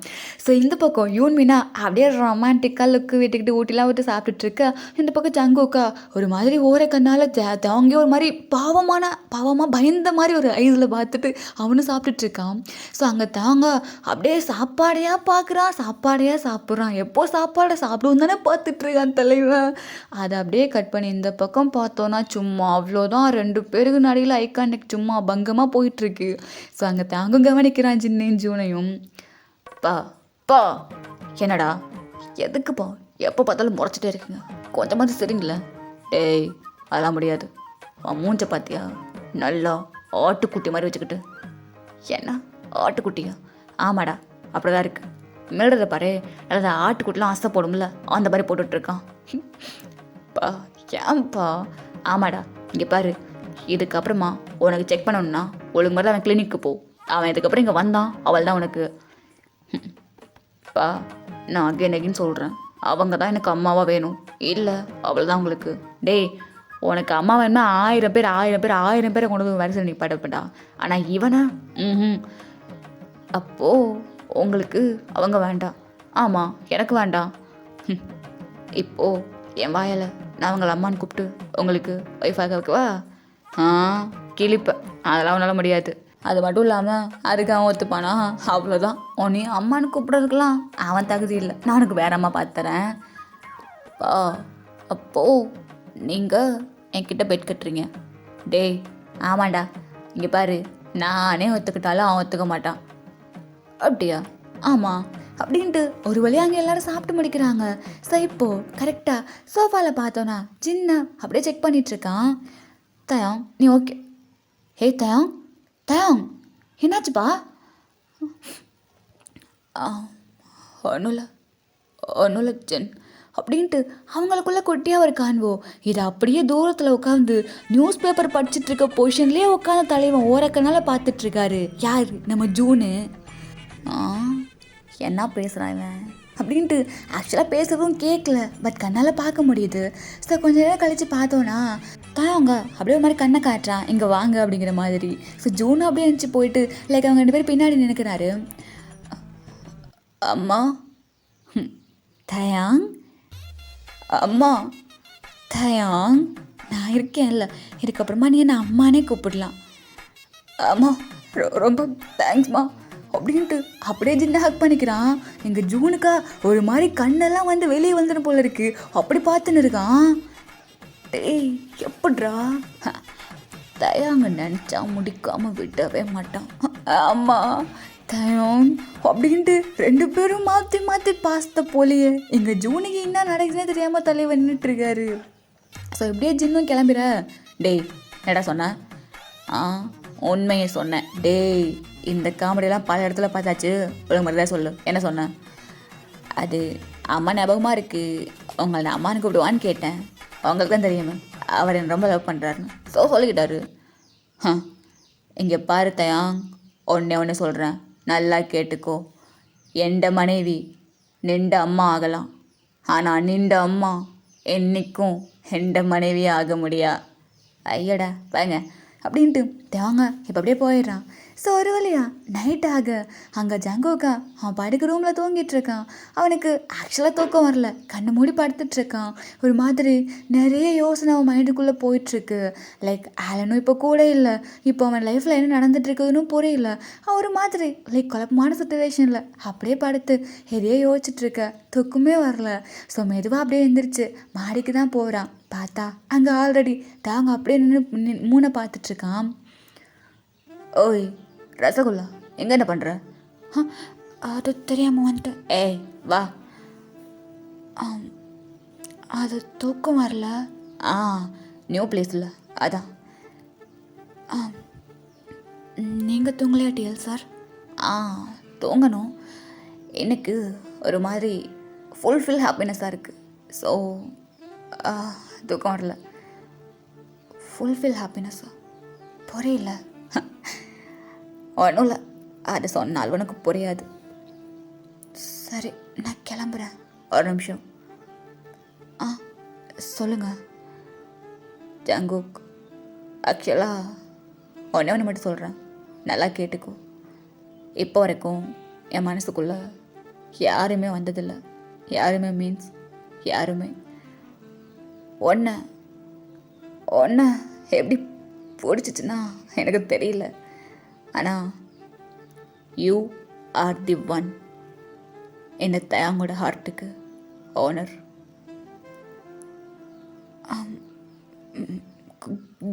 ஸோ இந்த பக்கம் யூன்மினா அப்படியே ரொமான்டிக்காக லுக்கு விட்டுக்கிட்டு ஊட்டிலாம் விட்டு சாப்பிட்டுட்ருக்க. இந்த பக்கம் ஜங்குக்கா ஒரு மாதிரி ஓர கண்ணால் தாங்க ஒரு மாதிரி பாவமாக பயந்த மாதிரி ஒரு ஐஸில் பார்த்துட்டு அவனும் சாப்பிட்டுட்ருக்கான். ஸோ அங்கே தாங்க அப்படியே சாப்பாடையாக பார்க்குறான், சாப்பாடையாக சாப்பிட்றான். எப்போ சாப்பாடை சாப்பிடுவோம் தானே பார்த்துட்ருக்கான் தலைவன். அதை அப்படியே கட் பண்ணி இந்த பக்கம் பார்த்தோன்னா சும்மா அவ்வளோதான், 2 பேருக்கு நடுவில் ஐகானிக் சும்மா பங்கமாக போயிட்டுருக்கு. ஸோ அங்கே தாங்க கவனிக்கிறான் ஜின்னையும் ஜூனையும். பா என்னடா, எதுக்குப்பா எப்போ பார்த்தாலும் முறைச்சிட்டே இருக்குங்க, கொஞ்சமாவது சரிங்களே. டேய் அதெல்லாம் முடியாது. மூஞ்ச பார்த்தியா, நல்லா ஆட்டுக்குட்டி மாதிரி வச்சுக்கிட்டு. என்ன ஆட்டுக்குட்டியா? ஆமாடா அப்படிதான் இருக்கு. மேடதை பாரு, நல்லா ஆட்டுக்குட்டிலாம் ஆசை போடும்ல, அந்த மாதிரி போட்டுட்ருக்கான். ஏன்பா? ஆமாடா இங்கே பாரு, இதுக்கப்புறமா உனக்கு செக் பண்ணணும்னா ஒழுங்கு மாதிரி அவன் கிளினிக்கு போ. அவன் இதுக்கப்புறம் இங்கே வந்தான், அவள் தான் உனக்கு. நான் அகைன் சொல்கிறேன், அவங்க தான் எனக்கு அம்மாவாக வேணும், இல்லை அவள் தான் உங்களுக்கு. டேய் உனக்கு அம்மா வேணும்னா 1000 பேரை கொண்டு வந்து வரிசை நீ படப்பட்டா. ஆனால் இவனை அப்போது உங்களுக்கு அவங்க வேண்டாம். ஆமாம் எனக்கு வேண்டாம். இப்போது என் வாயால் நான் அவங்கள அம்மான்னு கூப்பிட்டு உங்களுக்கு ஒய்ஃபாக வைக்கவா? கிளிப்பேன், அதெல்லாம் உன்னால் முடியாது. அது மட்டும் இல்லாமல் அதுக்கு அவன் ஒத்துப்பானா? அவ்வளோதான், உன்னையும் அம்மானு கூப்பிட்றதுக்கெலாம் அவன் தகுதி இல்லை. நான் உனக்கு வேற அம்மா பார்த்துறேன். அப்போது நீங்கள் என்கிட்ட பெட் கட்டுறீங்க. டேய் ஆமாண்டா, இங்கே பாரு, நானே ஒத்துக்கிட்டாலும் அவன் ஒத்துக்க மாட்டான். அப்படியா? ஆமாம், அப்படின்ட்டு ஒரு வழியாக அங்கே எல்லாரும் சாப்பிட்டு முடிக்கிறாங்க. ஸோ இப்போது கரெக்டாக சோஃபாவில் பார்த்தோன்னா சின்ன அப்படியே செக் பண்ணிகிட்ருக்கான். தயம் நீ ஓகே? ஹே தயம், தயம் என்னாச்சுப்பா? ஒன்றும் இல்லை ஒன்றும் இல்லை ஜென் அப்படின்ட்டு அவங்களுக்குள்ள கொட்டியாக ஒரு காண்போ. இதை அப்படியே தூரத்தில் உட்காந்து நியூஸ் பேப்பர் படிச்சுட்டு இருக்க பொசிஷன்லேயே உட்காந்து தலைவன் ஓரக்கனால பார்த்துட்ருக்காரு. யார்? நம்ம ஜூனு. என்ன பேசுகிறான் இவன் அப்படின்ட்டு ஆக்சுவலாக பேசுறதும் கேட்கல, பட் கண்ணால் பார்க்க முடியுது. ஸோ கொஞ்ச நேரம் கழித்து பார்த்தோன்னா தாங்க அப்படியே ஒரு மாதிரி கண்ணை காட்டுறான், இங்கே வாங்க அப்படிங்கிற மாதிரி. ஸோ ஜூனும் அப்படியே இருந்துச்சு போயிட்டு லைக் அவங்க 2 பேரும் பின்னாடி நினைக்கிறாரு. அம்மா தயாங், அம்மா தயாங் நான் இருக்கேன்ல, இதுக்கப்புறமா நீ என்ன அம்மானே கூப்பிடலாம். அம்மா ரொம்ப தேங்க்ஸ்மா அப்படின்ட்டு அப்படியே ஜின்ன ஹக் பண்ணிக்கிறான். எங்கள் ஜூனுக்கா ஒரு மாதிரி கண்ணெல்லாம் வந்து வெளியே வந்துடும் போல இருக்கு, அப்படி பார்த்துன்னு இருக்கான். டேய் எப்பட்றா? தயாங்க நினச்சா முடிக்காமல் விடவே மாட்டான். அம்மா தயம் அப்படின்ட்டு 2 பேரும் மாற்றி மாற்றி பாஸ்த போலியே. எங்கள் ஜூனுக்கு என்ன நடக்குதுன்னே தெரியாமல் தலைவர் நின்றுட்டுருக்காரு. ஸோ இப்படியே ஜின்னும் கிளம்பிற. டேய் என்னடா சொன்ன? உண்மையை சொன்னேன். டேய் இந்த காமெடியெல்லாம் பல இடத்துல பார்த்தாச்சு, ஒழுங்கு மாதிரி தான் சொல்லு, என்ன சொன்னேன்? அது அம்மா ஞாபகமாக இருக்குது, உங்களை அம்மானு கூப்பிடுவான்னு கேட்டேன். அவங்களுக்கு தான் தெரியுமே அவர் என்ன ரொம்ப லவ் பண்ணுறாருன்னு. ஸோ சொல்லிக்கிட்டாரு. இங்கே பாரு தயாங், ஒன்று சொல்கிறேன், நல்லா கேட்டுக்கோ. எந்த மனைவி நின்ற அம்மா ஆகலாம், ஆனால் நின்ற அம்மா என்றைக்கும் எந்த மனைவியே ஆக முடியா. ஐயடா வாங்க அப்படின்ட்டு தேவாங்க இப்போ அப்படியே போயிடுறான். ஸோ ஒரு வழியா நைட் ஆக அங்கே ஜங்கோக்கா அவன் படுக்க ரூமில் தூங்கிட்டுருக்கான். அவனுக்கு ஆக்சுவலாக தூக்கம் வரல, கண்ணை மூடி படுத்துட்ருக்கான். ஒரு மாதிரி நிறைய யோசனை அவன் மைண்டுக்குள்ளே போயிட்டுருக்கு. லைக் ஆலனும் இப்போ கூட இல்லை, இப்போ அவன் லைஃப்பில் என்ன நடந்துட்டுருக்குதுன்னு புரியல. அவன் ஒரு மாதிரி லைக் குழப்பமான சுச்சுவேஷனில் அப்படியே படுத்து எதையோ யோசிச்சுட்ருக்க, தூக்கமே வரல. ஸோ மெதுவாக அப்படியே எழுந்திரிச்சு மாடிக்கு தான் போகிறான். பார்த்தா அங்கே ஆல்ரெடி தாங்க அப்படியே நின்று மூணை பார்த்துட்ருக்கான். ஓய் ரசகுல்லா எங்கே என்ன பண்ணுற? அது தெரியாமல் வந்துட்டேன். ஏய் வா. அது தூக்கம் வரல. நியூ பிளேஸில் அதான். நீங்கள் தூங்கலையா டிஎல் சார்? தூங்கணும், எனக்கு ஒரு மாதிரி ஃபுல்ஃபில் ஹாப்பினஸ்ஸாக இருக்குது. ஸோ தூக்கம் வரல. ஃபுல்ஃபில் ஹாப்பினஸ்ஸா? புரியல. ஒன்றும் இல்லை, அது சொன்னால் உனக்கு புரியாது. சரி நான் கிளம்புறேன், ஒரு நிமிஷம். சொல்லுங்கள் ஜங்குக். ஆக்சுவலாக ஒன்று மட்டும் சொல்கிறேன், நல்லா கேட்டுக்கோ. இப்போ வரைக்கும் என் மனசுக்குள்ளே யாருமே வந்ததில்லை. யாருமே மீன்ஸ் யாருமே. ஒன்று எப்படி பிடிச்சிச்சுன்னா எனக்கு தெரியல, ஆனால் யூ ஆர் தி ஒன். என்ன தயாங்கோட ஹார்ட்டுக்கு ஓனர்.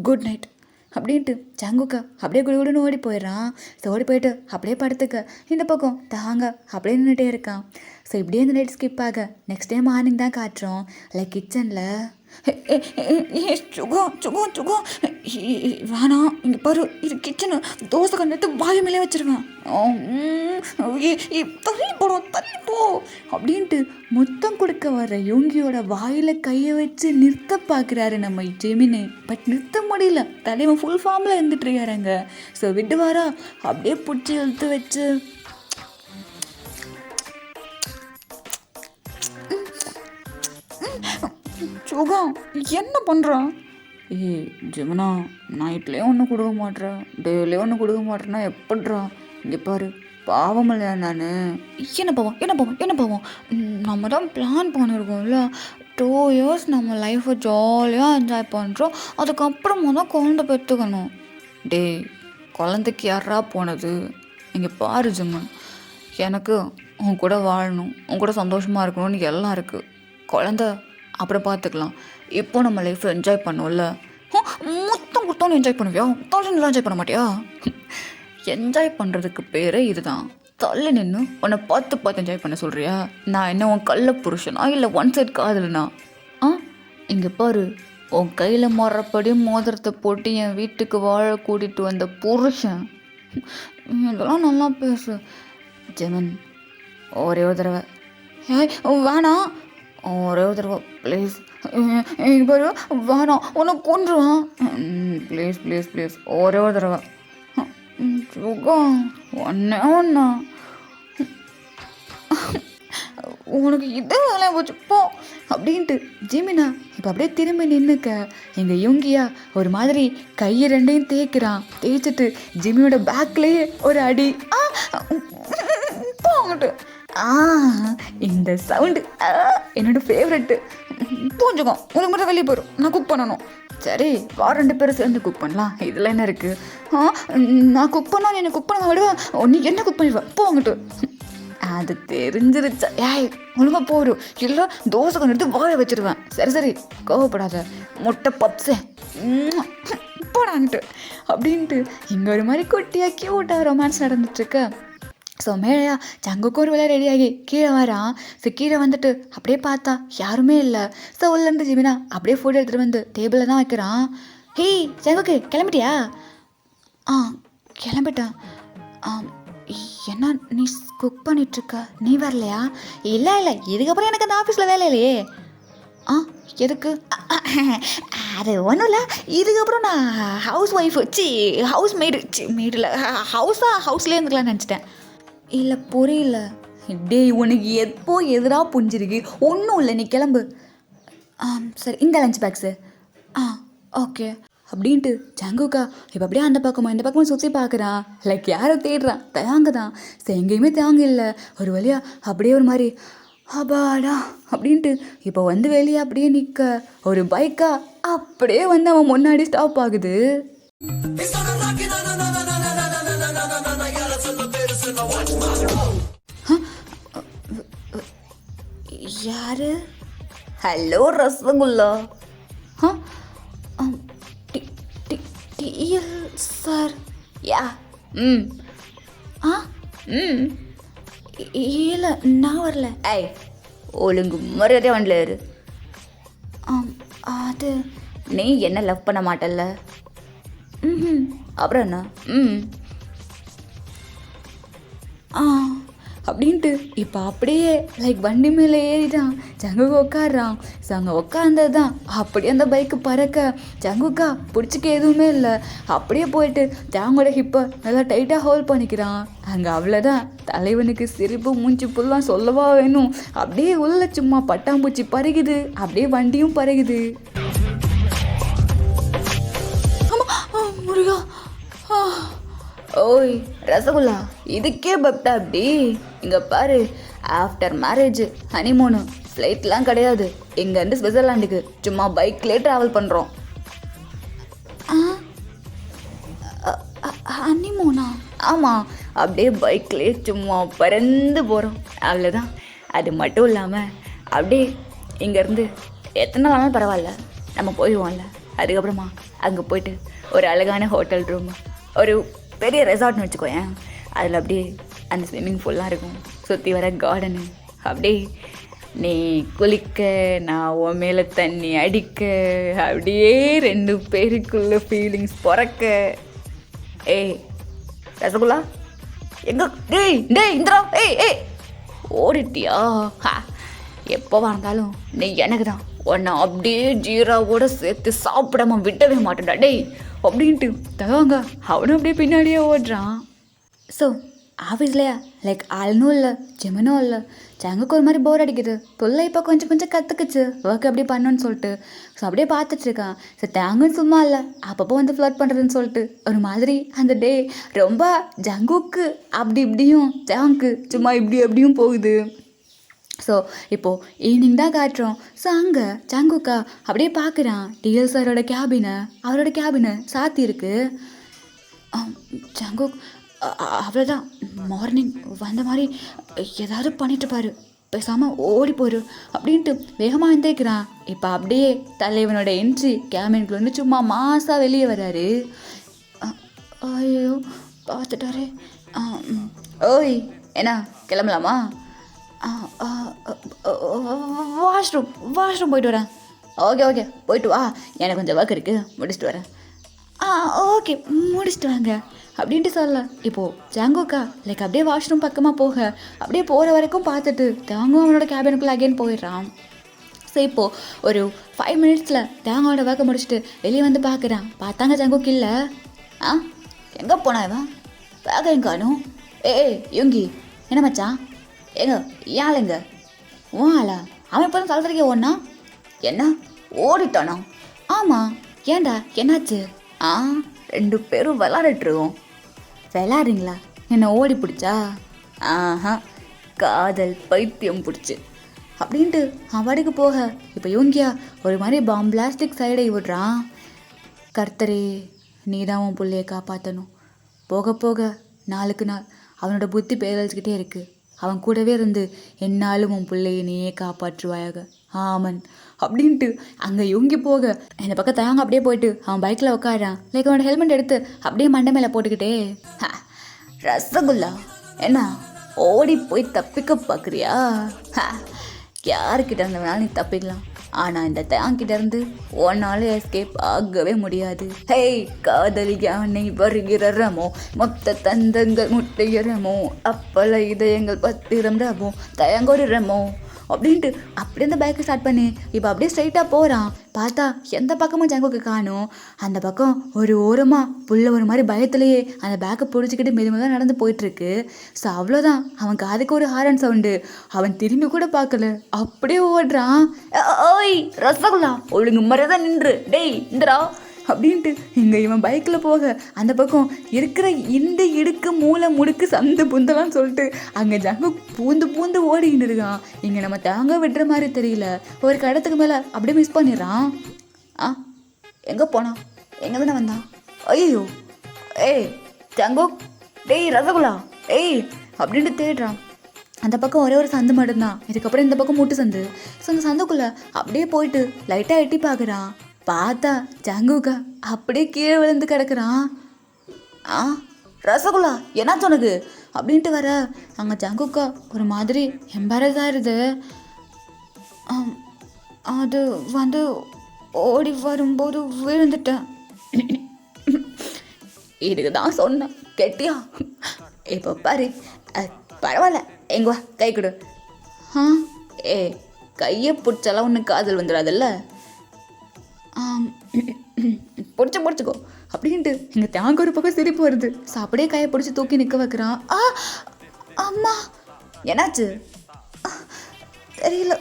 குட் நைட் அப்படின்ட்டு ஜங்குக்கா அப்படியே குடுகுடுன்னு ஓடி போயிடுறான். ஸோ ஓடி போயிட்டு அப்படியே படுத்துக்க. இந்த பக்கம் தாங்க அப்படியே நின்றுட்டே இருக்கான். ஸோ இப்படியே இந்த நைட் ஸ்கிப் ஆக நெக்ஸ்ட் டே மார்னிங் தான் காட்டுறோம். லைக் கிச்சனில் சுகம் சுகம் சுகம் வேணாம், இங்கே பாரு இது கிச்சனு, தோசை கண்ணத்து வாயு மேலே வச்சுருவேன், தள்ளி போடும் தள்ளி போ அப்படின்ட்டு முத்தம் கொடுக்க வர்ற யோங்கியோட வாயில் கையை வச்சு நிறுத்த பார்க்குறாரு நம்ம ஜெமினி. பட் நிறுத்த முடியல, தலைவன் ஃபுல் ஃபார்மில் இருந்துட்டுருக்காருங்க. ஸோ விடுவாரா? அப்படியே பிடிச்சி இழுத்து வச்சு சுகம் என்ன பண்ணுறான்? ஜெமினா நைட்லேயும் ஒன்றும் கொடுக்க மாட்டேறேன், டேலேயும் ஒன்றும் கொடுக்க மாட்டேன்னா எப்படிறா? இங்கே பாரு பாவம் இல்லையா நான்? என்ன பாவம் என்ன பாவம் என்ன பாவம்? நம்ம தான் பிளான் பண்ணியிருக்கோம்ல, 2 years நம்ம லைஃப்பை ஜாலியாக என்ஜாய் பண்ணுறோம், அதுக்கப்புறமா தான் குழந்தை பெற்றுக்கணும். டே குழந்தைக்கு யாரா போனது? இங்கே பாரு ஜெமின், எனக்கு உன் கூட வாழணும், உன் கூட சந்தோஷமாக இருக்கணும்னு எல்லாம் இருக்குது. குழந்த அப்புறம் பார்த்துக்கலாம், இப்போ நம்ம லைஃப்பை என்ஜாய் பண்ணுவோம்ல. மொத்தம் கொடுத்தோன்னு என்ஜாய் பண்ணுவியா? 1000 என்ஜாய் பண்ண மாட்டியா? என்ஜாய் பண்ணுறதுக்கு பேரே இதுதான், தள்ளி நின்று உன்னை பார்த்து என்ஜாய் பண்ண சொல்கிறியா? நான் என்ன உன் கள்ள புருஷனா இல்லை ஒன் சைட் காதலனா? ஆ இங்கே பாரு, உன் கையில் மொறப்படி மோதிரத்தை போட்டு என் வீட்டுக்கு வாழ கூட்டிகிட்டு வந்த புருஷன். இதெல்லாம் நல்லா பேசு ஜெமன். ஒரே ஒரு தடவை. ஏய் வேணாம், ஒரே ஒரு தடவை ப்ளீஸ். பாரு வேணாம், உன்னை கொன்றுவான். ப்ளீஸ் ப்ளீஸ் ப்ளீஸ், ஒரே ஒரு தடவை. சுகம் ஒன்னே ஒன்றா. உனக்கு இதே வேலையாக போச்சு போ அப்படின்ட்டு ஜிமினா இப்போ அப்படியே திரும்பி நின்றுக்க எங்கள் யோங்கியா ஒரு மாதிரி கையை ரெண்டையும் தேய்க்கிறான். தேய்ச்சிட்டு ஜிமியோட பேக்லேயே ஒரு அடி. போங்கட்டு. இந்த சவுண்டு என்னோட ஃபேவரெட்டு. பூஞ்சுக்கும் உனக்கு மட்டும் வெளியே போயிடும், நான் குக் பண்ணணும். சரி வா, 2 பேரும் சேர்ந்து குக் பண்ணலாம், இதில் என்ன இருக்குது? நான் குக் பண்ணால் என்னை குக் பண்ண விடுவேன், நீ என்ன குக் பண்ணிடுவேன் போங்கட்டு. அது தெரிஞ்சிருச்சா? ஏய் ஒழுங்காக போயிடும், இல்லை தோசை கொண்டு எடுத்து வாழ வச்சிருவேன். சரி கோவப்படாத முட்டை பப்ஸே போடான்ட்டு அப்படின்ட்டு இங்கே ஒரு மாதிரி குட்டியாக க்யூட்டாக ரொமான்ஸ் நடந்துட்டுருக்கு. ஸோ மேலையா ஜங்குக்கு ஒரு வேலை ரெடியாகி கீழே வரான். ஸோ கீழே வந்துட்டு அப்படியே பார்த்தா யாருமே இல்லை. ஸோ உள்ளேருந்து ஜிமினா அப்படியே ஃபுட் எடுத்துகிட்டு வந்து டேபிளில் தான் வைக்கிறான். ஹே ஜங்குக்கு கிளம்பிட்டியா? கிளம்பிட்டேன். என்ன நீ குக் பண்ணிகிட்ருக்க, நீ வரலையா? இல்லை இதுக்கப்புறம் எனக்கு அந்த ஆஃபீஸில் வேலை இல்லையே. எதுக்கு? அது ஒன்றும் இல்லை, இதுக்கப்புறம் நான் ஹவுஸ் ஒய்ஃபு ஹவுஸ் மெய்டில் ஹவுஸ்லேயே இருந்துக்கலாம்னு நினச்சிட்டேன். இல்லை புரியல. டேய் உனக்கு எப்போ எதிராக புரிஞ்சிருக்கு? ஒன்றும் இல்லை, நீ கிளம்பு. சரி இந்த லஞ்ச் பேக்ஸு. ஓகே அப்படின்ட்டு ஜங்குக்கா இப்போ அப்படியே அந்த பக்கமாக இந்த பக்கமாக சுற்றி பார்க்குறான். லைக் யாரை தேடுறான்? தேங்க தான். சரி எங்கேயுமே தேங்க இல்லை. ஒரு வழியாக அப்படியே ஒரு மாதிரி அபாடா அப்படின்ட்டு இப்போ வந்து வெளியே அப்படியே நிற்க ஒரு பைக்கா அப்படியே வந்து அவன் முன்னாடி ஸ்டாப் ஆகுது. யாரு? ஹலோ ரசகுல்லா. டிஎல் சார். யா இல்லை நான் வரல. ஐய் ஒழுங்கு மரியாதையாக வரல இரு. அது நீ என்ன லவ் பண்ண மாட்டல்ல? அப்புறம் என்ன? அப்படின்ட்டு இப்போ அப்படியே லைக் வண்டி மேலே ஏறிட்டான். ஜங்குக்கு உட்காடுறான். ஸோ அங்கே உட்காந்தது தான் அப்படியே அந்த பைக்கு பறக்க ஜங்குக்கா பிடிச்சிக்க எதுவுமே இல்லை. அப்படியே போயிட்டு ஜாங்கோட ஹிப்பை நல்லா டைட்டாக ஹோல்ட் பண்ணிக்கிறான். அங்கே அவ்வளோதான், தலைவனுக்கு சிரிப்பு மூஞ்சி புல்லாம் சொல்லவா வேணும். அப்படியே உள்ள சும்மா பட்டாம்பூச்சி பறகுது, அப்படியே வண்டியும் பறகுது. முருகா. ஓய் ரசகுல்லா, இதுக்கே பப்டா அப்படி? இங்கே பாரு, ஆஃப்டர் மேரேஜ் ஹனிமூனு ஃப்ளைட்லாம் கிடையாது. இங்கேருந்து ஸ்விட்சர்லாண்டுக்கு சும்மா பைக்லேயே ட்ராவல் பண்ணுறோம். ஹனிமூனா? ஆமாம், அப்படியே பைக்லேயே சும்மா பறந்து போகிறோம், அவ்வளோதான். அது மட்டும் இல்லாமல் அப்படியே இங்கேருந்து எத்தனை நாளும் பரவாயில்ல, நம்ம போயிடுவோம்ல. அதுக்கப்புறமா அங்கே போயிட்டு ஒரு அழகான ஹோட்டல் ரூம், ஒரு பெரிய ரெசார்ட்னு வச்சுக்கோயேன். அதில் அப்படியே அந்த ஸ்விம்மிங் பூல்லாம் இருக்கும், சுற்றி வர கார்டனு. அப்படியே நீ குளிக்க, நான் உன் மேலே தண்ணி அடிக்க, அப்படியே 2 பேருக்குள்ள ஃபீலிங்ஸ் பிறக்க. ஏய் ரசகுல்லா எங்க? டேய் இந்திரா, ஏய் ஓடிட்டியா? எப்போ வந்தாலும் நீ எனக்கு தான், உன்னை அப்படியே ஜீராவோட சேர்த்து சாப்பிடாம விடவே மாட்டேன்டா டேய் அப்படின்ட்டு தவாங்க அவனும் அப்படியே பின்னாடியே ஓடுறான். ஸோ ஆஃபீஸ்லையா லைக் ஆளுனும் இல்லை, ஜிமனும் இல்லை. ஜங்குக்கு ஒரு மாதிரி போர் அடிக்குது. புள்ள இப்போ கொஞ்சம் கற்றுக்குச்சு ஒர்க் அப்படி பண்ணணுன்னு சொல்லிட்டு. ஸோ அப்படியே பார்த்துட்ருக்கான். ஸோ தேங்குன்னு சும்மா இல்லை, அப்பப்போ வந்து ஃப்ளர்ட் பண்ணுறதுன்னு சொல்லிட்டு ஒரு மாதிரி அந்த டே ரொம்ப ஜங்குக்கு அப்படி இப்படியும் தேங்க்கு சும்மா இப்படி அப்படியும் போகுது. ஸோ இப்போது ஈவினிங் தான் காட்டுறோம். ஸோ அங்கே ஜங்குக்கா அப்படியே பார்க்குறான் டிஎல் சாரோட கேபினை. அவரோட கேபினை சாத்தி இருக்கு. ஜங்குக் அவ்வளோதான், மார்னிங் வந்த மாதிரி ஏதாவது பண்ணிட்டுப்பாரு, பேசாமல் ஓடி போயிரு அப்படின்ட்டு வேகமாக எந்திரிக்கிறான். இப்போ அப்படியே தலைவனோட என்ட்ரி கேபினுக்குள்ள வந்து சும்மா மாசாக வெளியே வர்றாரு. ஐயோ பார்த்துட்டாரு. ஓய் என்ன கிளம்பலாமா? வாஷ்ரூம் வாஷ்ரூம் போயிட்டு வரேன். ஓகே ஓகே போயிட்டு வா, எனக்கு கொஞ்சம் ஒர்க் இருக்குது, முடிச்சுட்டு வரேன். ஓகே முடிச்சுட்டு வாங்க அப்படின்ட்டு சொல்ல. இப்போது ஜாங்கோக்கா லைக் அப்படியே வாஷ்ரூம் பக்கமாக போக அப்படியே போகிற வரைக்கும் பார்த்துட்டு தேங்கும் அவனோட கேபினுக்குள்ளே அகெயின் போயிடுறான். ஸோ இப்போது ஒரு 5 மினிட்ஸில் தேங்காவோட ஒர்க்கை முடிச்சுட்டு வெளியே வந்து பார்க்குறான். பார்த்தாங்க ஜாங்கோக்கு இல்லை. எங்கே போனா இவன்? பேக எங்க காணும்? ஏய் யுங்கி, என்ன மச்சான்? ஏங்க ஏழைங்க உன் ஆளா? அவன் இப்போ தான் தலைவரிக்க ஓடனா? என்ன ஓடிட்டானா? ஆமாம். ஏண்டா என்னாச்சு? 2 பேரும் விளாடிட்டுருவோம். விளாடுறீங்களா? என்ன ஓடி பிடிச்சா? ஆஹா, காதல் பைத்தியம் பிடிச்சி அப்படின்ட்டு அவன் வாடிக்கு போக இப்போ யோங்கியா ஒரு மாதிரி பாம்பிளாஸ்டிக் சைடை விடுறான். கர்த்தரே, நீ தான் உன் பிள்ளையை காப்பாற்றணும். போக போக நாளுக்கு நாள் அவனோட புத்தி பேரழிச்சிக்கிட்டே இருக்குது. அவன் கூடவே இருந்து என்னாலும் உன் பிள்ளையை நீயே காப்பாற்றுவாயாக, ஆமன் அப்படின்ட்டு அங்கே யோங்கி போக இந்த பக்கம் தயாங்க அப்படியே போயிட்டு அவன் பைக்கில் உட்காரான். லைக் அவனோட ஹெல்மெட் எடுத்து அப்படியே மண்டை மேலே போட்டுக்கிட்டே, ரசகுல்லா என்ன ஓடி போய் தப்பிக்க பார்க்குறியா? யாருக்கிட்ட இருந்து வேணாலும் நீ தப்பிக்கலாம், ஆனால் இந்த தேங்கிட்ட இருந்து ஒன்னாலும் எஸ்கேப் ஆகவே முடியாது. ஹேய் காதலி யானை வருகிற ரமோ, மொத்த தந்தங்கள் முட்டைய ரமோ, அப்பல இதயங்கள் பத்திரம் ரமோ, தயங்கொரு ரமோ அப்படின்ட்டு அப்படியே அந்த பைக்கை ஸ்டார்ட் பண்ணி இப்போ அப்படியே ஸ்ட்ரைட்டாக போகிறான். பார்த்தா எந்த பக்கமும் ஜாங்கோக்கு காணும். அந்த பக்கம் ஒரு ஓரமாக புள்ள ஒரு மாதிரி பயத்துலேயே அந்த பேக்கை பிடிச்சிக்கிட்டு மெதுமெதாக நடந்து போயிட்டுருக்கு. ஸோ அவ்வளோதான், அவன் காதுக்கு ஒரு ஹாரன் சவுண்டு. அவன் திரும்பி கூட பார்க்கல, அப்படியே ஓடுறான். ஓய் ரசகுல்லா, ஒழுங்கு மரியாதை நின்று, டேய் இந்தரா அப்படின்ட்டு இங்கே இவன் பைக்கில் போக அந்த பக்கம் இருக்கிற இந்த இடுக்கு மூளை முடுக்கு சந்து புந்தலான்னு சொல்லிட்டு அங்கே ஜாங்கோ பூந்து பூந்து ஓடிக்கிட்டு இருக்கான். இங்கே நம்ம தாங்க விடுற மாதிரி தெரியல. ஒரு கடத்துக்கு மேலே அப்படியே மிஸ் பண்ணிடுறான். எங்கே போனான்? எங்கே தானே வந்தான்? ஐயோ ஏய் ஜாங்கோ, டேய் ரசகுல்லா, ஏய் அப்படின்ட்டு தேடுறான். அந்த பக்கம் ஒரே ஒரு சந்து மட்டும்தான், இதுக்கப்புறம் இந்த பக்கம் மூட்டு சந்து. ஸோ அந்த சந்துக்குள்ளே அப்படியே போயிட்டு லைட்டாக எட்டி பார்க்குறான். பார்த்தா ஜாங்குக்கா அப்படியே கீழே விழுந்து கிடக்குறான். ரசகுல்லா என்னாச்சு உனக்கு அப்படின்ட்டு வர அங்கே ஜாங்குக்கா ஒரு மாதிரி எம்பாரஸ் ஆயிடுது. அது வந்து ஓடி வரும்போது விழுந்துட்டேன். இதுக்கு தான் சொன்னேன் கெட்டியா. இப்போ பாரு, பரவாயில்ல, எங்க கை கொடு. ஏ கையை பிடிச்சாலாம் ஒன்று காதல் வந்துடாதுல்ல, பிடிச்சிக்கோ அப்படின்ட்டு இங்கே தேங்க ஒரு பக்கம் சிரிப்பு வருது. ஸோ அப்படியே கையை பிடிச்சி தூக்கி நிற்க வைக்கிறான். அம்மா என்னாச்சு? தெரியல,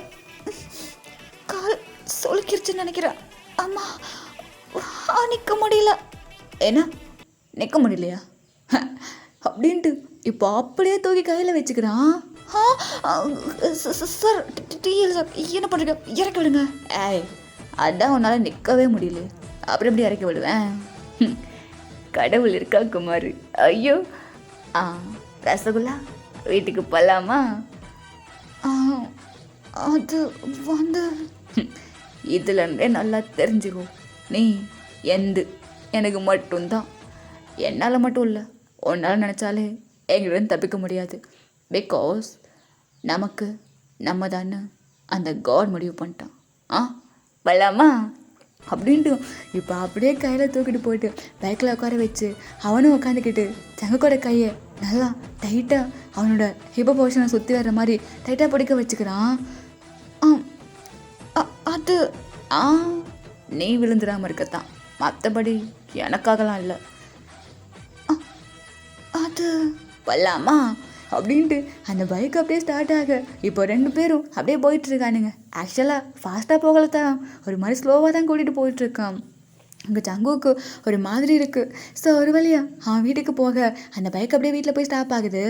கால் சொலுக்கிருச்சுன்னு நினைக்கிறேன். அம்மா நிற்க முடியல. என்ன நிற்க முடியலையா அப்படின்ட்டு இப்போ அப்படியே தூக்கி கையில் வச்சுக்கிறான். சார் டிஎல் சார் என்ன பண்ணுறீங்க? இறக்க விடுங்க. ஏய் அதான் உன்னால் நிற்கவே முடியல, அப்புறம் எப்படி இறக்கி விடுவேன்? கடவுள் இருக்கா குமார். ஐயோ ரசகுல்லா வீட்டுக்கு போகலாமா? அது வந்து இதுலேருந்தே நல்லா தெரிஞ்சுக்கோ, நீ எந்து எனக்கு மட்டும்தான். என்னால் மட்டும் இல்லை, உன்னால் நினச்சாலே எங்கிட்ட தப்பிக்க முடியாது. பிகாஸ் நமக்கு நம்ம தானே அந்த காட் முடிவு பண்ணிட்டான். வரலாமா அப்படின்ட்டு இப்போ அப்படியே கையில் தூக்கிட்டு போயிட்டு பைக்கில் உட்கார வச்சு அவனும் உட்காந்துக்கிட்டு ஜங்கக்கோட கையை நல்லா டைட்டாக அவனோட ஹிப்போ போர்ஷனை சுற்றி வர்ற மாதிரி டைட்டாக பிடிக்க வச்சுக்கிறான். அது நீ விழுந்துடாமல் இருக்கத்தான், மற்றபடி எனக்காகலாம் இல்லை. அது வரலாமா அப்படின்ட்டு அந்த பைக் அப்படியே ஸ்டார்ட் ஆக இப்போ 2 பேரும் அப்படியே போயிட்டுருக்கானுங்க. ஆக்சுவலாக ஃபாஸ்ட்டாக போகல தான், ஒரு மாதிரி ஸ்லோவாக தான் கூட்டிகிட்டு போயிட்டுருக்கான். அங்கே ஜங்குவுக்கு ஒரு மாதிரி இருக்குது. ஸோ ஒரு வழியாக அவன் வீட்டுக்கு போக அந்த பைக் அப்படியே வீட்டில் போய் ஸ்டாப் ஆகுது.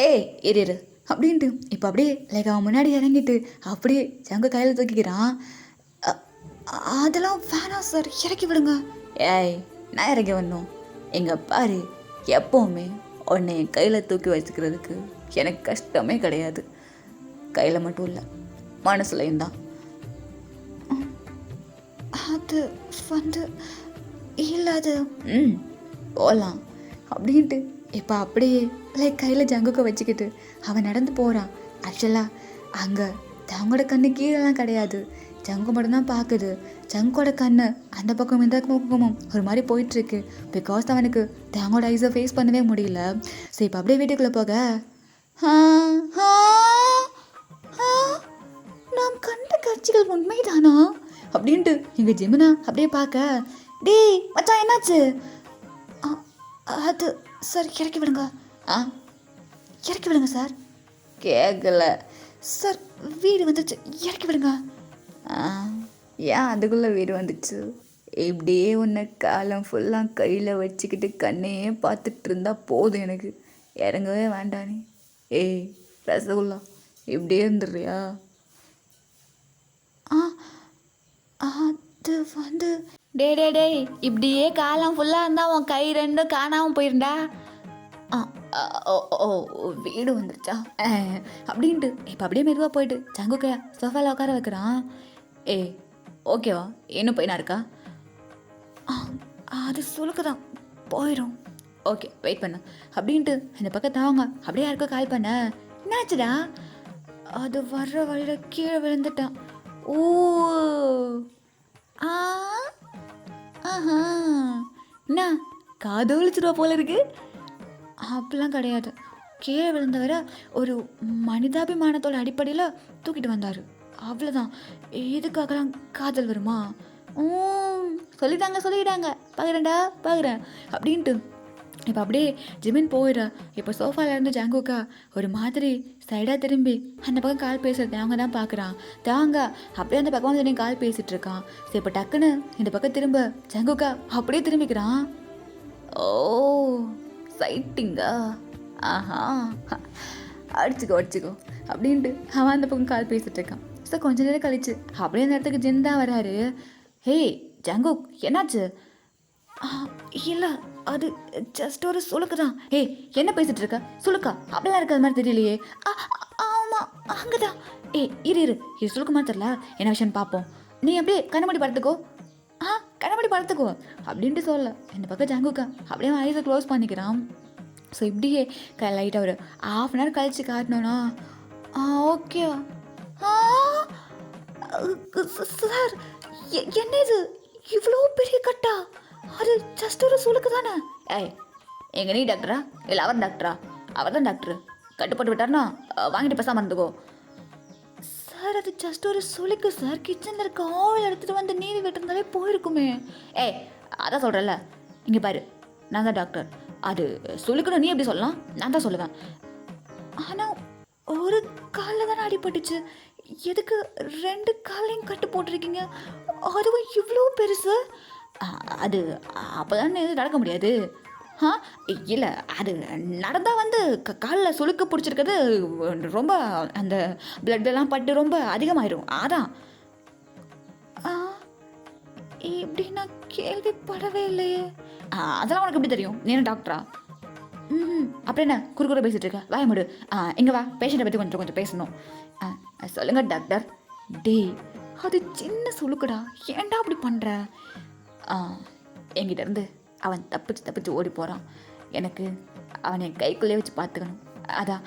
ஏய் இரு அப்படின்ட்டு இப்போ அப்படியே லைக் அவன் முன்னாடி இறங்கிட்டு அப்படியே ஜங்கு கையில் தூக்கிக்கிறான். அதெல்லாம் வேணாம் சார், இறக்கி விடுங்க. ஏய் நான் இறக்கி வரணும்? எங்கள் பாரு, எப்போவுமே உன்னை என் கையில் தூக்கி வச்சுக்கிறதுக்கு எனக்கு கஷ்டமே கிடையாது. கையில் மட்டும் இல்லை, மனசுலையும் தான். அது வந்து இல்லை, அது போகலாம் அப்படின்ட்டு இப்போ அப்படியே லைக் கையில் ஜங்குக்கை வச்சுக்கிட்டு அவன் நடந்து போகிறான். ஆக்சுவலாக அங்கே தங்கோட கண்ணு கீழெல்லாம் கிடையாது, ஜங்கு மட்டும்தான் பார்க்குது. ஜங்கோட கண்ணு அந்த பக்கம் இந்த பக்கமும் ஒரு மாதிரி போயிட்டுருக்கு. பிகாஸ் அவனுக்கு தங்கோட ஐஸை ஃபேஸ் பண்ணவே முடியல. ஸோ இப்போ அப்படியே வீட்டுக்குள்ளே போக நாம் கண்ட காட்சிகள் உண்மைதானா அப்படின்ட்டு எங்கள் ஜெமினா அப்படியே பார்க்க, டேய் மச்சான் என்னாச்சு? அது சார் இறக்கி விடுங்க. இறக்கி விடுங்க சார். கேட்கல சார், வீடு வந்துச்சு, இறக்கி விடுங்க. ஏன் அதுக்குள்ளே வீடு வந்துச்சு? இப்படியே உன்னை காலம் ஃபுல்லாக கையில் வச்சுக்கிட்டு கண்ணையே பார்த்துட்டு இருந்தா போதும், எனக்கு இறங்கவே வேண்டானே. ஏய் ரசகுல்லா, இப்படியே இருந்துடுறியா? அது வந்து டே இப்படியே காலம் ஃபுல்லாக இருந்தால் உன் கை ரெண்டும் காணாமல் போயிருந்தா. ஓ வீடு வந்துருச்சா அப்படின்ட்டு இப்போ அப்படியே மெதுவாக போயிட்டு ஜங்குக்கை சோஃபாவில் உட்கார வைக்கிறான். ஓகேவா, இன்னும் போயினா இருக்கா? அது சுழுக்குதான், போயிடும். ஓகே வெயிட் பண்ண அப்படின்ட்டு இந்த பக்கம் தாங்க அப்படியே யாருக்கோ கால் பண்ண. என்னாச்சுடா? அது வர்ற வழியில் கீழே விழுந்துட்டான். ஓ என்ன காதோலிச்சிருவா போல இருக்கு? அப்படிலாம் கிடையாது. கீழே விழுந்தவரை ஒரு மனிதாபிமானத்தோட அடிப்படையில் தூக்கிட்டு வந்தார், அவ்வளோதான். இதுக்காகலாம் காதல் வருமா? சொல்லிட்டாங்க பார்க்குறேன் அப்படின்ட்டு இப்போ அப்படியே ஜிமின் போயிட. இப்போ சோஃபாலேருந்து ஜங்குக்கா ஒரு மாதிரி சைடாக திரும்பி அந்த பக்கம் கால் பேசுறது அவங்க தான் பார்க்குறான். தாங்க அப்படியே அந்த பக்கம் வந்து கால் பேசிகிட்டு இருக்கான். சரி இப்போ டக்குன்னு இந்த பக்கம் திரும்ப ஜங்குக்கா அப்படியே திரும்பிக்கிறான். ஓ சைட்டிங்கா? அடிச்சுக்கோ அப்படின்ட்டு அவன் அந்த பக்கம் கால் பேசிகிட்டு இருக்கான். ஸோ கொஞ்ச நேரம் கழிச்சு அப்படியே அந்த இடத்துக்கு ஜின் தான் வராரு. ஹே ஜங்குக், என்னாச்சு? இல்லை அது ஜஸ்ட் ஒரு சுளுக்கு தான். என்ன பேசிட்டு இருக்க? சுளுக்கா? அப்படிலாம் இருக்காது மாதிரி தெரியலையே. ஆமாம் அங்கே தான். இரு சுளுக்கு மாதிரி தெரியல, என்ன விஷயம்னு பார்ப்போம். நீ அப்படியே கண்ணாடி படுத்துக்கோ அப்படின்ட்டு சொல்ல இந்த பக்கம் ஜங்குக்கா அப்படியே ஐஸை க்ளோஸ் பண்ணிக்கிறான். ஸோ இப்படியே லைட்டாக ஒரு ½ கழிச்சு காட்டினோன்னா ஓகேவா? சார் என்ன இது இவ்வளோ பெரிய கட்டா? அது ஜஸ்ட் ஒரு சுளுக்கு தானே. எங்க நீ டாக்டரா இல்லை அவர் டாக்டரா? அவர் தான் டாக்டரு, கட்டுப்பட்டு விட்டார்னா வாங்கிட்டு பேசாமல் இருந்துக்கோ. சார் அது ஜஸ்ட் ஒரு சுளுக்கு சார், கிச்சனில் இருக்க ஆயில் எடுத்துகிட்டு வந்து நீவி விட்டுருந்தாலே போயிருக்குமே. அதான் சொல்கிறல்ல, இங்கே பாரு, நான் தான் டாக்டர். அது சுளுக்குன்னு நீ எப்படி சொல்லலாம்? நான் தான் சொல்லுவேன். ஆனால் ஒரு காலில் தானே அடிபட்டுச்சு, எதுக்கு 2 காலையும் கட்டு போட்டிருக்கீங்க? அதுவும் இவ்வளோ பெருசு? அது அப்போ தானே நடக்க முடியாது. இல்லை அது நடந்தால் வந்து காலில் சுளுக்கு பிடிச்சிருக்கிறது ரொம்ப அந்த பிளட்டெல்லாம் பட்டு ரொம்ப அதிகமாயிடும். அதான் இப்படி நான் கேள்விப்படவே இல்லையே. அதெல்லாம் உனக்கு எப்படி தெரியும்? நீ என்ன டாக்டரா? அப்புறம் என்ன குறுக்குற பேசிகிட்டு இருக்க? வாய முடு. இங்கே வா, பேஷண்ட்டை பற்றி கொஞ்சம் பேசணும். சொல்லுங்க டாக்டர். டேய் அது சின்ன சுளுக்குடா, ஏன்டா அப்படி பண்ணுற? என்கிட்ட இருந்து அவன் தப்பிச்சு ஓடி போகிறான். எனக்கு அவனை என் கைக்குள்ளே வச்சு பார்த்துக்கணும். அதான்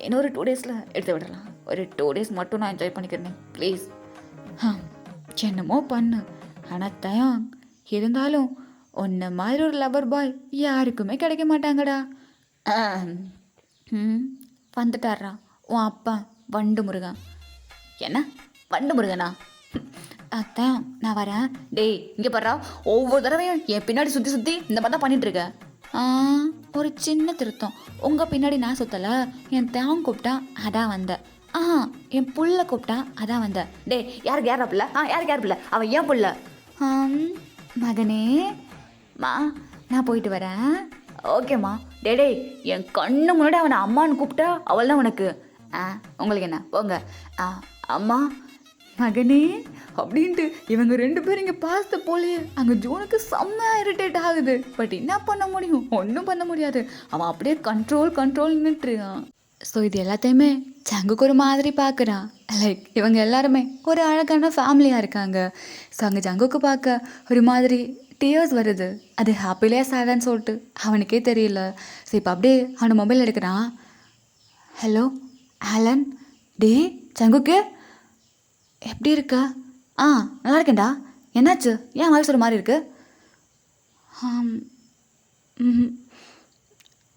இன்னொரு 2 டேஸில் எடுத்து விடலாம். ஒரு 2 டேஸ் மட்டும் நான் என்ஜாய் பண்ணிக்கிறேன் ப்ளீஸ். என்னமோ பண்ணு, ஆனால் தயாங் இருந்தாலும் உன்ன மாதிரி ஒரு லவர் பாய் யாருக்குமே கிடைக்க மாட்டாங்கடா. வந்துட்டாரா உன் அப்பா வண்டு முருகன்? என்ன வண்டு முருகனா? அதான் நான் வரேன். டேய் இங்கே பாடுறா, ஒவ்வொரு தடவையும் என் பின்னாடி சுற்றி இந்த மாதிரி தான் பண்ணிட்டு இருக்க. ஒரு சின்ன திருத்தம், உங்கள் பின்னாடி நான் சுற்றலை, என் தேவன் கூப்பிட்டா அதான் வந்தேன். என் புள்ள கூப்பிட்டா அதான் வந்தேன். டேய் யாருக்கு யாரா பிள்ளை? யார் பிள்ளை? அவன் ஏன் புள்ள? மகனே மா நான் போயிட்டு வரேன். ஓகேம்மா. டேய் என் கண்ணு முன்னாடி அவனை அம்மான்னு கூப்பிட்டா அவள் தான் உனக்கு. உங்களுக்கு என்ன போங்க. அம்மா மகனே அப்படின்ட்டு இவங்க 2 பேரும் இங்கே பார்த்த போலேயே அங்கே ஜோனுக்கு செம்ம இரிட்டேட் ஆகுது. பட் என்ன பண்ண முடியும்? ஒன்றும் பண்ண முடியாது. அவன் அப்படியே கண்ட்ரோல் நின்றுட்டுருக்கான். ஸோ இது எல்லாத்தையுமே ஜங்குக்கு ஒரு மாதிரி பார்க்குறான். லைக் இவங்க எல்லாருமே ஒரு அழகான ஃபேமிலியாக இருக்காங்க. ஸோ அங்கே ஜங்குக்கு பார்க்க ஒரு மாதிரி டியர்ஸ் வருது. அது ஹாப்பிலே சேடான்னு சொல்லிட்டு அவனுக்கே தெரியல. ஸோ இப்போ அப்படியே அவனை மொபைல் எடுக்கிறான். ஹலோ ஆலன், டே சங்குக்கு, எப்படி இருக்க? ஆ நல்லா இருக்கேன்டா. என்னாச்சு? ஏன் வாய்ஸ் ஒரு மாதிரி இருக்கு?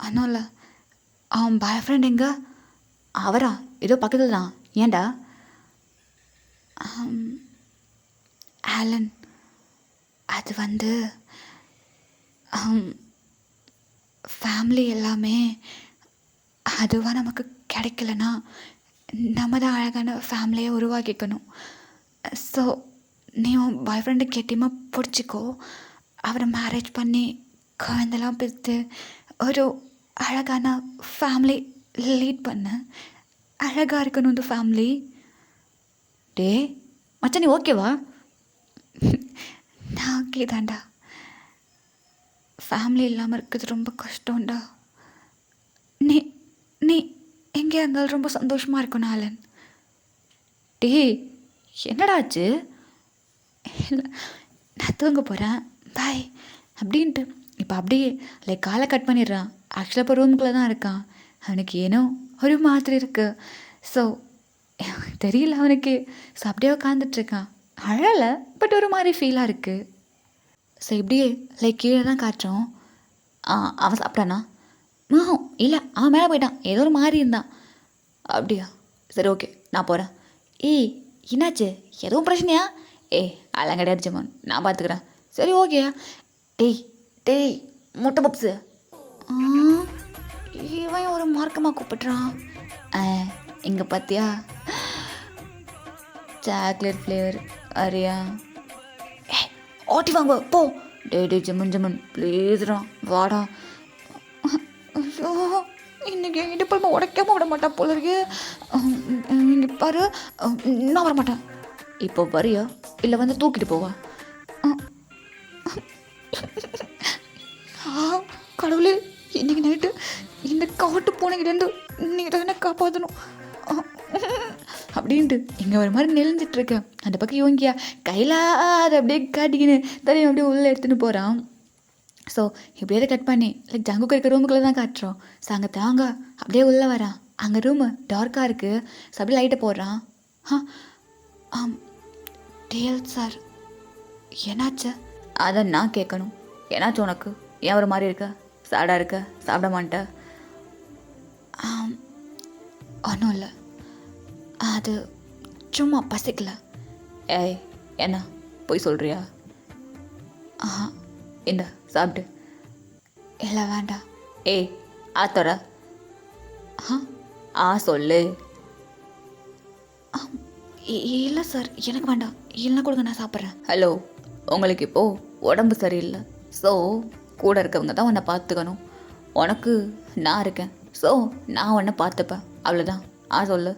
ஒன்றும் இல்லை. அவன் பாய் ஃப்ரெண்ட் எங்க? அவரா? ஏதோ பக்கத்தில் தான். ஏன்டா? ஆலன், அது வந்து ஃபேமிலி எல்லாமே அதுவாக நமக்கு கிடைக்கலனா நம்ம தான் அழகான ஃபேமிலியை உருவாக்கிக்கணும். ஸோ நீ உன் பாய் ஃப்ரெண்டு கெட்டியமாக பிடிச்சிக்கோ. அவரை மேரேஜ் பண்ணி குழந்தெல்லாம் பெற்று ஒரு அழகான ஃபேமிலி லீட் பண்ண. அழகாக இருக்கணும் இந்த ஃபேமிலி. டே மச்சான், நீ ஓகேவா? நான் ஓகே தான்டா. ஃபேமிலி இல்லாமல் இருக்கிறது ரொம்ப கஷ்டம்டா. நீ நீ எங்கே இருந்தாலும் ரொம்ப சந்தோஷமாக இருக்கணும் ஆலன். டே என்னடா ஆச்சு? இல்லை, நான் தூங்க போகிறேன், பாய் அப்படின்ட்டு இப்போ அப்படியே லைக் காலை கட் பண்ணிடுறான். ஆக்சுவலாக இப்போ ரூமுக்குள்ளே தான் இருக்கான். அவனுக்கு ஏனோ ஒரு மாதிரி இருக்குது. ஸோ தெரியல அவனுக்கு. ஸோ அப்படியே உட்காந்துட்ருக்கான். அழலை, பட் ஒரு மாதிரி ஃபீலாக இருக்குது. ஸோ இப்படியே லைக் கீழே தான் காட்டுறோம். அவன் சாப்பிட்டானா? இல்லை, அவன் மேலே போயிட்டான். ஏதோ ஒரு மாதிரி இருந்தான். அப்படியா? சரி ஓகே, நான் போகிறேன். ஏய் என்னாச்சு? எதுவும் பிரச்சனையா? அதெல்லாம் கிடையாது ஜமான், நான் பார்த்துக்கிறேன். சரி ஓகே. டேய் டேய் முட்டை பப்ஸு. இவன் ஒரு மார்க்கமாக கூப்பிட்றான். இங்கே பார்த்தியா, சாக்லேட் ஃப்ளேவர் அரியா? ஓட்டி வாங்க போ. டே ஜமன் ஜமன் ப்ளீஸ்ரா, வாடா. ஐயோ, இன்னைக்கு இடுப்பல்மா உடைக்காம விட மாட்டான் போல இருக்கு. இங்கே பாரு, நான் வரமாட்டேன். இப்போ வரியா இல்லை வந்து தூக்கிட்டு போவா? கடவுளே, இன்னைக்கு நைட்டு இந்த காட்டு பூனைகிட்டேருந்து நீங்கள் தான் என்ன காப்பாற்றணும் அப்படின்ட்டு இங்கே ஒரு மாதிரி நெளிஞ்சிட்ருக்கேன். அந்த பக்கம் யோங்கியா கையில் அதை அப்படியே காட்டிக்கின்னு தரையும் அப்படியே உள்ளே எடுத்துகிட்டு போகிறான். ஸோ இப்படியே கட் பண்ணி லைக் ஜங்குக்கு இருக்க ரூமுக்குள்ளே தான் காட்டுறோம். ஸோ அங்கே தாங்க அப்படியே உள்ளே வரான். அங்கே ரூமு டார்க்காக இருக்குது. ஸோ அப்படியே லைட்டை போடுறான். டிஎல் சார், என்னாச்சு? அதை நான் கேட்கணும். என்னாச்சு உனக்கு? ஏன் ஒரு மாதிரி இருக்க? சாடாக இருக்க? சாப்பிட மாட்டேன்? ஒன்றும் இல்லை, அது சும்மா பசிக்கல. ஏய் என்ன போய் சொல்கிறியா? இந்த சாப்பிட்டு. இல்லை வேண்டாம். ஆத்தோட சொல்லு. இல்லை சார், எனக்கு வேண்டாம். இல்லைன்னா கொடுங்க, நான் சாப்பிட்றேன். ஹலோ, உங்களுக்கு இப்போது உடம்பு சரியில்லை. ஸோ கூட இருக்கவங்க தான் உன்னை பார்த்துக்கணும். உனக்கு நான் இருக்கேன். ஸோ நான் உன்னை பார்த்துப்பேன், அவ்வளோதான். சொல்லு.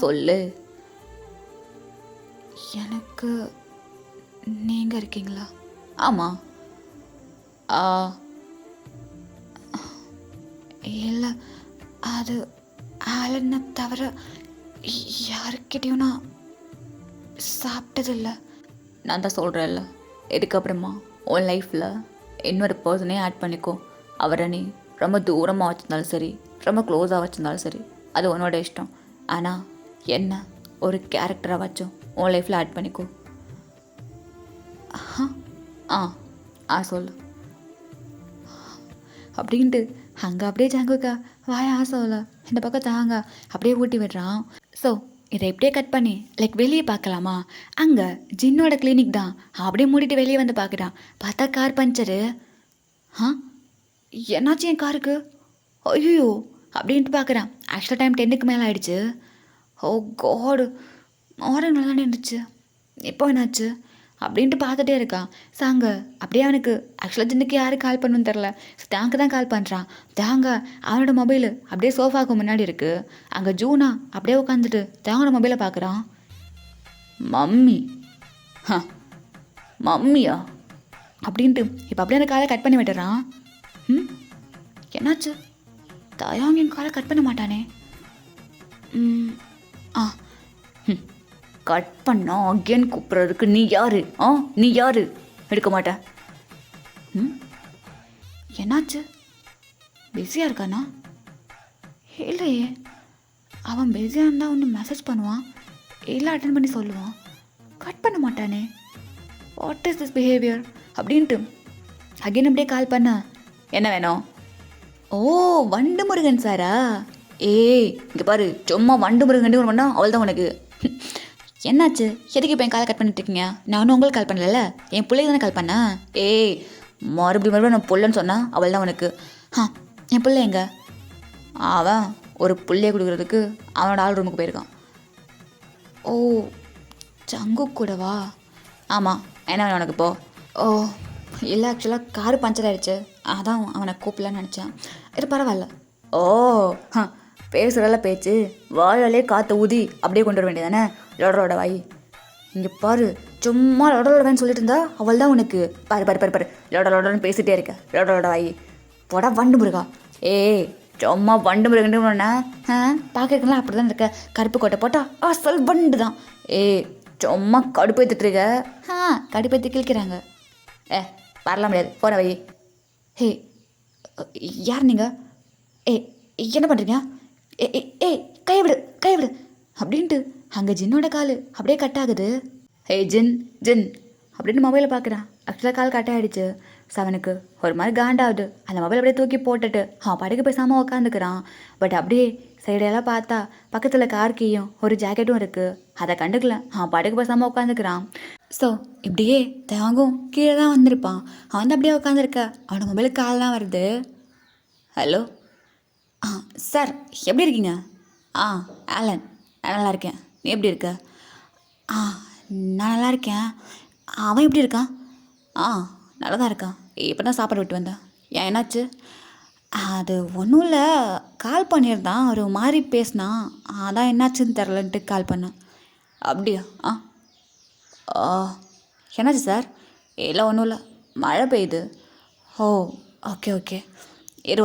சொல்லு. எனக்கு நீங்கள் இருக்கீங்களா? ஆமாம். இல்லை, அது ஆலனை தவிர யாருக்கிட்டையும் நான் சாப்பிட்டதில்லை. நான் தான் சொல்கிறேன்ல, இதுக்கப்புறமா உன் லைஃப்பில் இன்னொரு பர்சனே ஆட் பண்ணிக்கோ. அவரை நீ ரொம்ப தூரமாக வச்சுருந்தாலும் சரி, ரொம்ப க்ளோஸாக வச்சுருந்தாலும் சரி, அது உன்னோட இஷ்டம். ஆனால் என்ன ஒரு கேரக்டராக வச்சோம் உன் லைஃப்பில் ஆட் பண்ணிக்கோ. சொல்லு அப்படின்ட்டு அங்கே அப்படியே ஜாங்குக்கா வாய சொல்லல. இந்த பக்கம் தாங்க அப்படியே ஊட்டி விடுறான். ஸோ இதை எப்படியே கட் பண்ணி லைக் வெளியே பார்க்கலாமா? அங்கே ஜின்னோட கிளினிக் தான். அப்படியே மூடிட்டு வெளியே வந்து பார்க்குறான். பார்த்தா கார் பஞ்சரு. என்னாச்சு என் காருக்கு? ஐயோ அப்படின்ட்டு பார்க்குறான். ஆக்சுவலாக டைம் 10க்கு மேலே ஆகிடுச்சு. ஓ காடு, மார்னிங் தானே இருந்துச்சு, இப்போ என்னாச்சு அப்படின்ட்டு பார்த்துட்டே இருக்கான். சாங்க அப்படியே அவனுக்கு ஆக்சுவலாக ஜின்னுக்கு யார் கால் பண்ணணும்னு தெரில. தாங்க தான் கால் பண்ணுறான். தாங்க அவனோட மொபைலு அப்படியே சோஃபாவுக்கு முன்னாடி இருக்குது. அங்கே ஜூனா அப்படியே உட்காந்துட்டு தாங்கோட மொபைலை பார்க்குறான். மம்மி மம்மியா அப்படின்ட்டு இப்போ அப்படியே அந்த காலை கட் பண்ணி விட்டுறான். என்னாச்சு? தாயாங்க என் காலை கட் பண்ண மாட்டானே. கட் பண்ணா அகேன் கூப்பிட்றதுக்கு நீ யாரு? நீ யாரு? எடுக்க மாட்டேன். என்னாச்சு? பிஸியாக இருக்கானா? இல்லையே, அவன் பிஸியாக இருந்தால் ஒன்று மெசேஜ் பண்ணுவான், இல்லை அட்டன் பண்ணி சொல்லுவான், கட் பண்ண மாட்டானே. வாட் இஸ் திஸ் பிஹேவியர் அப்படின்ட்டு அகெயின் அப்படியே கால் பண்ண. என்ன வேணும்? ஓ, வண்டு முருகன் சாரா? ஏய் இங்கே பாரு, சும்மா வண்டு முருகன் ஒன்று பண்ணா அவள் தான் உனக்கு. என்னாச்சு? எதுக்கு இப்போ என் காலை கட் பண்ணிட்டு இருக்கீங்க? நானும் உங்களுக்கு கால் பண்ணல, என் பிள்ளைக்கு தானே கால் பண்ணேன். ஏய் மறுபடியும் நான் புள்ளன்னு சொன்னா அவள் தான் உனக்கு. என் பிள்ளை எங்க? அவன் ஒரு பிள்ளைய கொடுக்குறதுக்கு அவனோட ஆள் ரூமுக்கு போயிருக்கான். ஓ, சங்கு கூடவா? ஆமாம், என்ன வேணும் உனக்கு இப்போ? ஓ இல்லை, ஆக்சுவலாக காரு பஞ்சர் ஆகிடுச்சு, அதான் அவனை கூப்பிடலான்னு நினச்சேன். இது பரவாயில்ல. ஓ பேசுகிறல பேச்சு, வாழலே காற்று ஊதி அப்படியே கொண்டு வர வேண்டியதானே லொடரோட வாய். இங்கே பாரு, சும்மா லொடரோடன்னு சொல்லிட்டு இருந்தா அவள் தான் உனக்கு. பாரு பாரு பாரு பாரு, லொடரோடன்னு பேசிகிட்டே இருக்க, லொடரோட வாய். போடா வண்டு முருகா. ஏய் சும்மா வண்டு முருகன்னு பார்க்கலாம் அப்படி தான் இருக்க, கருப்பு கோட்டை போட்டா சொல் வண்டு தான். ஏய் சும்மா கடுப்பேற்றிட்டுருக்க. கடுப்பேற்றி கிழிக்கிறாங்க. வரலாம் முடியாது, போன வை. ஹே யார் நீங்கள்? என்ன பண்ணுறீங்க? கையை விடு கையை விடு அப்படின்ட்டு அங்கே ஜின்னோட கால் அப்படியே கட் ஆகுது. ஜின் ஜின் அப்படின்னு மொபைலை பார்க்குறான். ஆக்சுவலாக கால் கட் ஆகிடுச்சு. ஸோ அவனுக்கு ஒரு மாதிரி காண்டாகுது. அந்த மொபைல் அப்படியே தூக்கி போட்டுட்டு படுக்க பேசாமல் உக்காந்துக்கிறான். பட் அப்படியே சைடெல்லாம் பார்த்தா பக்கத்தில் கார் கீயும் ஒரு ஜாக்கெட்டும் இருக்குது. அதை கண்டுக்கல, படுக்க பேசாமல் உட்காந்துக்கிறான். ஸோ இப்படியே தேங்கும் கீழே தான் வந்திருப்பான். அவன் வந்து அப்படியே உட்காந்துருக்க, அவனோட மொபைலுக்கு கால் தான் வருது. ஹலோ சார், எப்படி இருக்கீங்க? ஆலன், நான் நல்லா இருக்கேன். நீ எப்படி இருக்க? நான் நல்லா இருக்கேன். அவன் எப்படி இருக்கான்? நல்லா தான் இருக்கான். இப்போ தான் சாப்பாடு விட்டு வந்தேன். ஏன் என்னாச்சு? அது ஒன்றும் இல்லை, கால் பண்ணியிருந்தான், ஒரு மாதிரி பேசினான், அதான் என்னாச்சுன்னு தெரிலன்ட்டு கால் பண்ணேன். அப்படியா? என்னாச்சு சார்? இல்லை ஒன்றும் இல்லை, மழை பெய்யுது. ஓ ஓகே ஓகே,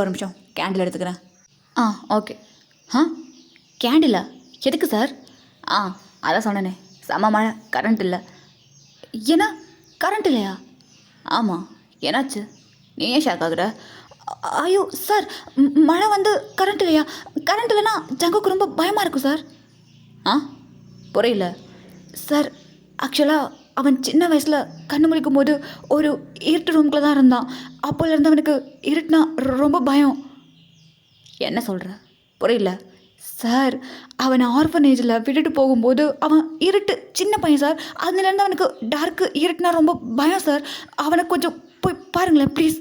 ஒரு நிமிஷம் கேண்டில் எடுத்துக்கிறேன். ஓகே. கேண்டிலா? எதுக்கு சார்? அதான் சொன்னேனே, செம்ம மழை, கரண்ட் இல்லை. ஏன்னா கரண்ட் இல்லையா? ஆமாம், என்னாச்சு? நீ ஏன் ஷாக் ஆகுற? ஐயோ சார், மழை வந்து கரண்ட் இல்லையா? கரண்ட் இல்லைன்னா ஜங்குக்கு ரொம்ப பயமாக இருக்கும் சார். புரியல சார். ஆக்சுவலாக அவன் சின்ன வயசில் கண்ணு முழிக்கும் போது ஒரு இருட்டு ரூம்குள்ளே தான் இருந்தான். அப்போலேருந்து அவனுக்கு இருட்டுனா ரொம்ப பயம். என்ன சொல்கிற? புரியல சார். அவனை ஆர்ஃபனேஜில் விட்டுட்டு போகும்போது அவன் இருட்டு சின்ன பையன் சார், அதுலேருந்து அவனுக்கு டார்க்கு இருட்டுனா ரொம்ப பயம் சார். அவனை கொஞ்சம் போய் பாருங்களேன் ப்ளீஸ்.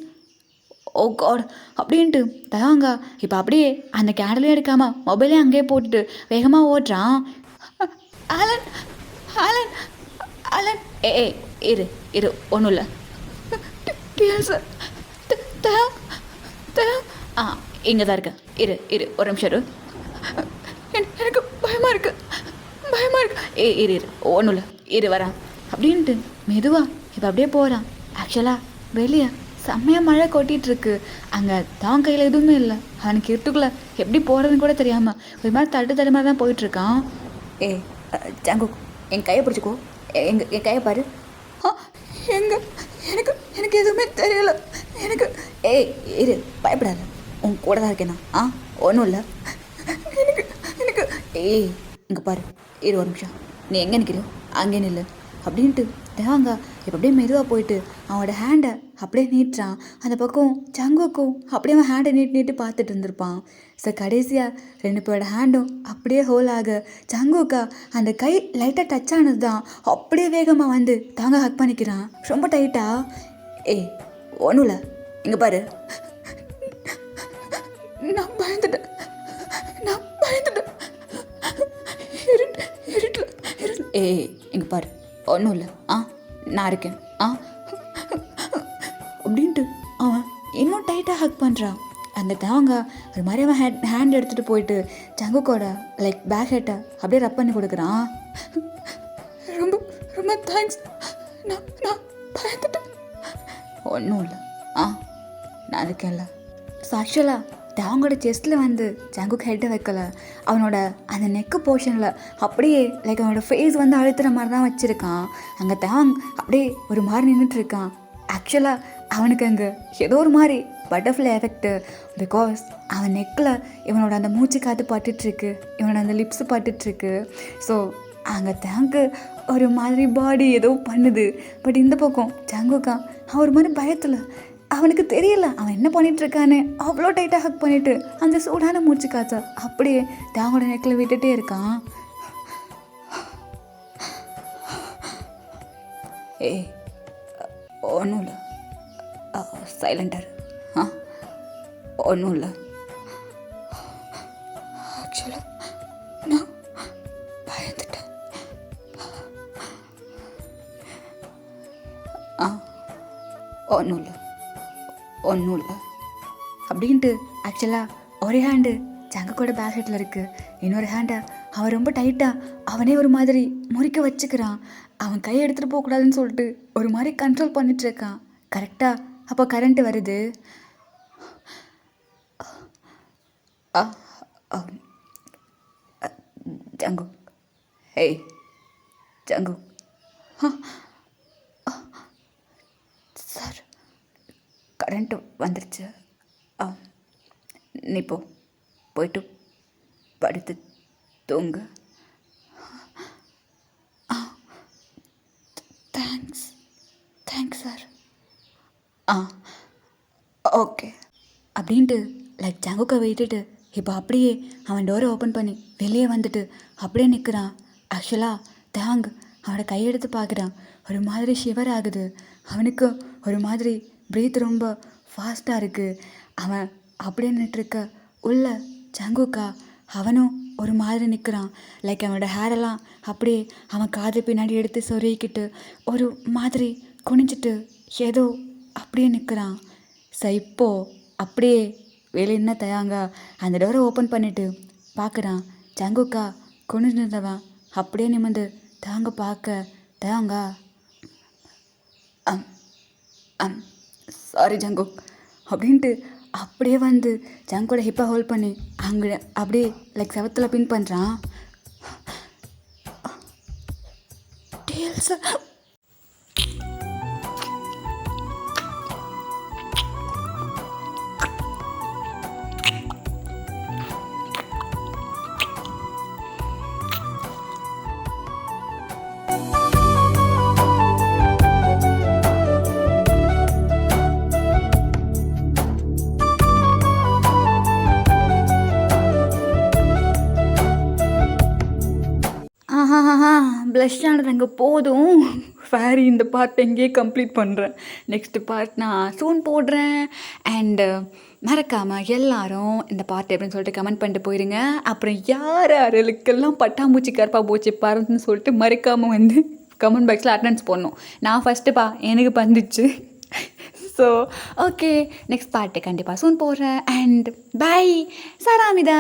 ஓ காட் அப்படின்ட்டு தயாங்க இப்போ அப்படியே அந்த கேண்டலே எடுக்காமல் மொபைலே அங்கேயே போட்டுட்டு வேகமாக ஓட்டுறான். ஆலன் ஆலன் ஆலன், இரு இரு, ஒன்றும் இல்லை சார். இங்கே தான் இருக்கேன். இரு ஒரு நிமிஷம் இரு. எனக்கு பயமாக இருக்கு. இரு ஒன்றும் இல்லை, வரேன் அப்படின்ட்டு மெதுவா இப்போ அப்படியே போகிறான். ஆக்சுவலாக வெளியே செம்மையாக மழை கொட்டிகிட்ருக்கு. அங்கே தான் கையில் எதுவுமே இல்லை. அவனுக்கு இருட்டுக்குள்ளே எப்படி போகிறதுன்னு கூட தெரியாமல் ஒரு மாதிரி தட்டு மாதிரி தான் போயிட்டுருக்கான். ஜங்கு, என் கையை பிடிச்சிக்கோ. என் கையை பாரு. எனக்கு எதுவுமே தெரியல. எனக்கு இரு, பயப்படாத, உன் கூட தான் இருக்கேனா? ஒன்றும் இல்லை. எனக்கு இங்கே பாரு, இரு ஒரு நிமிஷம். நீ எங்கே நிற்கிறியோ அங்கே நில்லு அப்படின்ட்டு தேவாங்க இப்போ அப்படியே மெதுவாக போயிட்டு அவனோட ஹேண்டை அப்படியே நீட்டுறான். அந்த பக்கம் ஜங்குக்கும் அப்படியே அவன் ஹேண்டை நீட்டு பார்த்துட்டு இருந்திருப்பான். ஸோ கடைசியாக ரெண்டு பேரோட ஹேண்டும் அப்படியே ஹோல் ஆக ஜங்குக்கா அந்த கை லைட்டாக டச் ஆனது தான் அப்படியே வேகமாக வந்து தாங்க ஹக் பண்ணிக்கிறான் ரொம்ப டைட்டா. ஒன்றும் இல்லை, இங்கே பாரு. நான் பயந்துட்டேன். இங்கே பாரு, ஒன்றும் இல்லை, நான் இருக்கேன் அப்படின்ட்டு அவன் இன்னும் டைட்டாக ஹக் பண்ணுறான். அந்த தாங்க ஒரு மாதிரி அவன் ஹேண்ட் எடுத்துகிட்டு போயிட்டு ஜங்குக்கோட லைக் பேக் ஹெட்டை அப்படியே ரப் பண்ணி கொடுக்குறான். ரொம்ப ரொம்ப தேங்க்ஸ், நான் பயந்துட்டேன். ஒன்றும் இல்லை, நான் இருக்கேன்ல. ஸோ ஆக்சுவலாக அவங்களோட செஸ்ட்டில் வந்து ஜங்குக்கு ஹெட்டை வைக்கல, அவனோட அந்த நெக்கு போர்ஷனில் அப்படியே லைக் அவனோட ஃபேஸ் வந்து அழுத்துற மாதிரி தான் வச்சுருக்கான். அங்கே தாங் அப்படியே ஒரு மாதிரி நின்றுட்டுருக்கான். ஆக்சுவலாக அவனுக்கு அங்கே ஏதோ ஒரு மாதிரி பட்டர்ஃப்ளை எஃபெக்ட்டு, பிகாஸ் அவன் நெக்கில் இவனோட அந்த மூச்சு காற்று பட்டுட்ருக்கு, இவனோட அந்த லிப்ஸு பட்டுட்ருக்கு. ஸோ அங்கே தாங்கு ஒரு மாதிரி பாடி ஏதோ பண்ணுது. பட் இந்த பக்கம் ஜங்குக்கா அவன் ஒரு மாதிரி பயத்தில், அவனுக்கு தெரியல அவன் என்ன பண்ணிகிட்ருக்கான்னு அவ்வளோ டைட்டாக ஹக் பண்ணிவிட்டு அந்த சூடான மூச்சு காற்றை அப்படியே தாங்கோட நெக்கில் விட்டுட்டே இருக்கான். ஏய் ஒன்றும் இல்லை, சைலண்டர். ஒன்றும் இல்லை. ஆக்சுவலாக நான் பயந்துட்டேன். ஒன்றும் இல்லை அப்படின்ட்டு ஆக்சுவலாக ஒரு ஹேண்டு ஜங்குக்கோட பேக் சைடில் இருக்குது, இன்னொரு ஹேண்டை அவன் ரொம்ப டைட்டாக அவனே ஒரு மாதிரி முறிக்க வச்சுக்கிறான். அவன் கையை எடுத்துகிட்டு போகக்கூடாதுன்னு சொல்லிட்டு ஒரு மாதிரி கண்ட்ரோல் பண்ணிகிட்ருக்கான். கரெக்டாக அப்போ கரண்ட்டு வருது. ஜங்கு, ஹேய் ஜங்கு. சார் கரண்ட்டு வந்துருச்சு, நீ போயிட்டு படுத்து தூங்கு. Thanks sir. ஓகே அப்படின்ட்டு லைக் ஜங்குக்கை விட்டுட்டு இப்போ அப்படியே அவன் டோரை ஓப்பன் பண்ணி வெளியே வந்துட்டு அப்படியே நிற்கிறான். ஆக்சுவலாக தாங் அவனோட கையெடுத்து பார்க்குறான். ஒரு மாதிரி ஷிவர் ஆகுது அவனுக்கு, ஒரு மாதிரி ப்ரீத் ரொம்ப ஃபாஸ்ட்டாக இருக்குது. அவன் அப்படியே நின்றுருக்க உள்ள ஜங்குக்கா அவனும் ஒரு மாதிரி நிற்கிறான். லைக் அவனோட ஹேரெல்லாம் அப்படியே அவன் காது பின்னாடி எடுத்து சொருகிக்கிட்டு ஒரு மாதிரி குனிஞ்சிட்டு ஏதோ அப்படியே நிற்கிறான். ஸோ இப்போது அப்படியே வெளியே என்ன தயாங்க அந்த டோரை ஓப்பன் பண்ணிவிட்டு பார்க்குறான். ஜங்குக்கா குனிஞ்சிருந்தவன் அப்படியே நிமிர்ந்து தாங்க பார்க்க, தயாங்க சாரி ஜங்கு அப்படின்ட்டு அப்படியே வந்து ஜங்கோட ஹிப்பை ஹோல்ட் பண்ணி அங்கே அப்படியே லைக் செவத்தில் பின் பண்ணுறான். டேல்ஸ் ப்ளஷ் ஆனது அங்கே போதும். ஃபேரி இந்த பார்ட் எங்கேயே கம்ப்ளீட் பண்ணுறேன். நெக்ஸ்ட்டு பார்ட் நான் சூன் போடுறேன். அண்டு மறக்காமல் எல்லாரும் இந்த பார்ட் எப்படின்னு சொல்லிட்டு கமெண்ட் பண்ணிட்டு போயிருங்க. அப்புறம் யார் யாருக்கெல்லாம் பட்டாம்பூச்சி கருப்பா போச்சு பாருன்னு சொல்லிட்டு மறக்காமல் வந்து கமெண்ட் பாக்ஸில் அட்டெண்டன்ஸ் போடணும். நான் ஃபஸ்ட்டுப்பா எனக்கு வந்துச்சு. ஸோ ஓகே, நெக்ஸ்ட் பார்ட்டு கண்டிப்பாக சூன் போடுறேன். And bye சாராமிதா.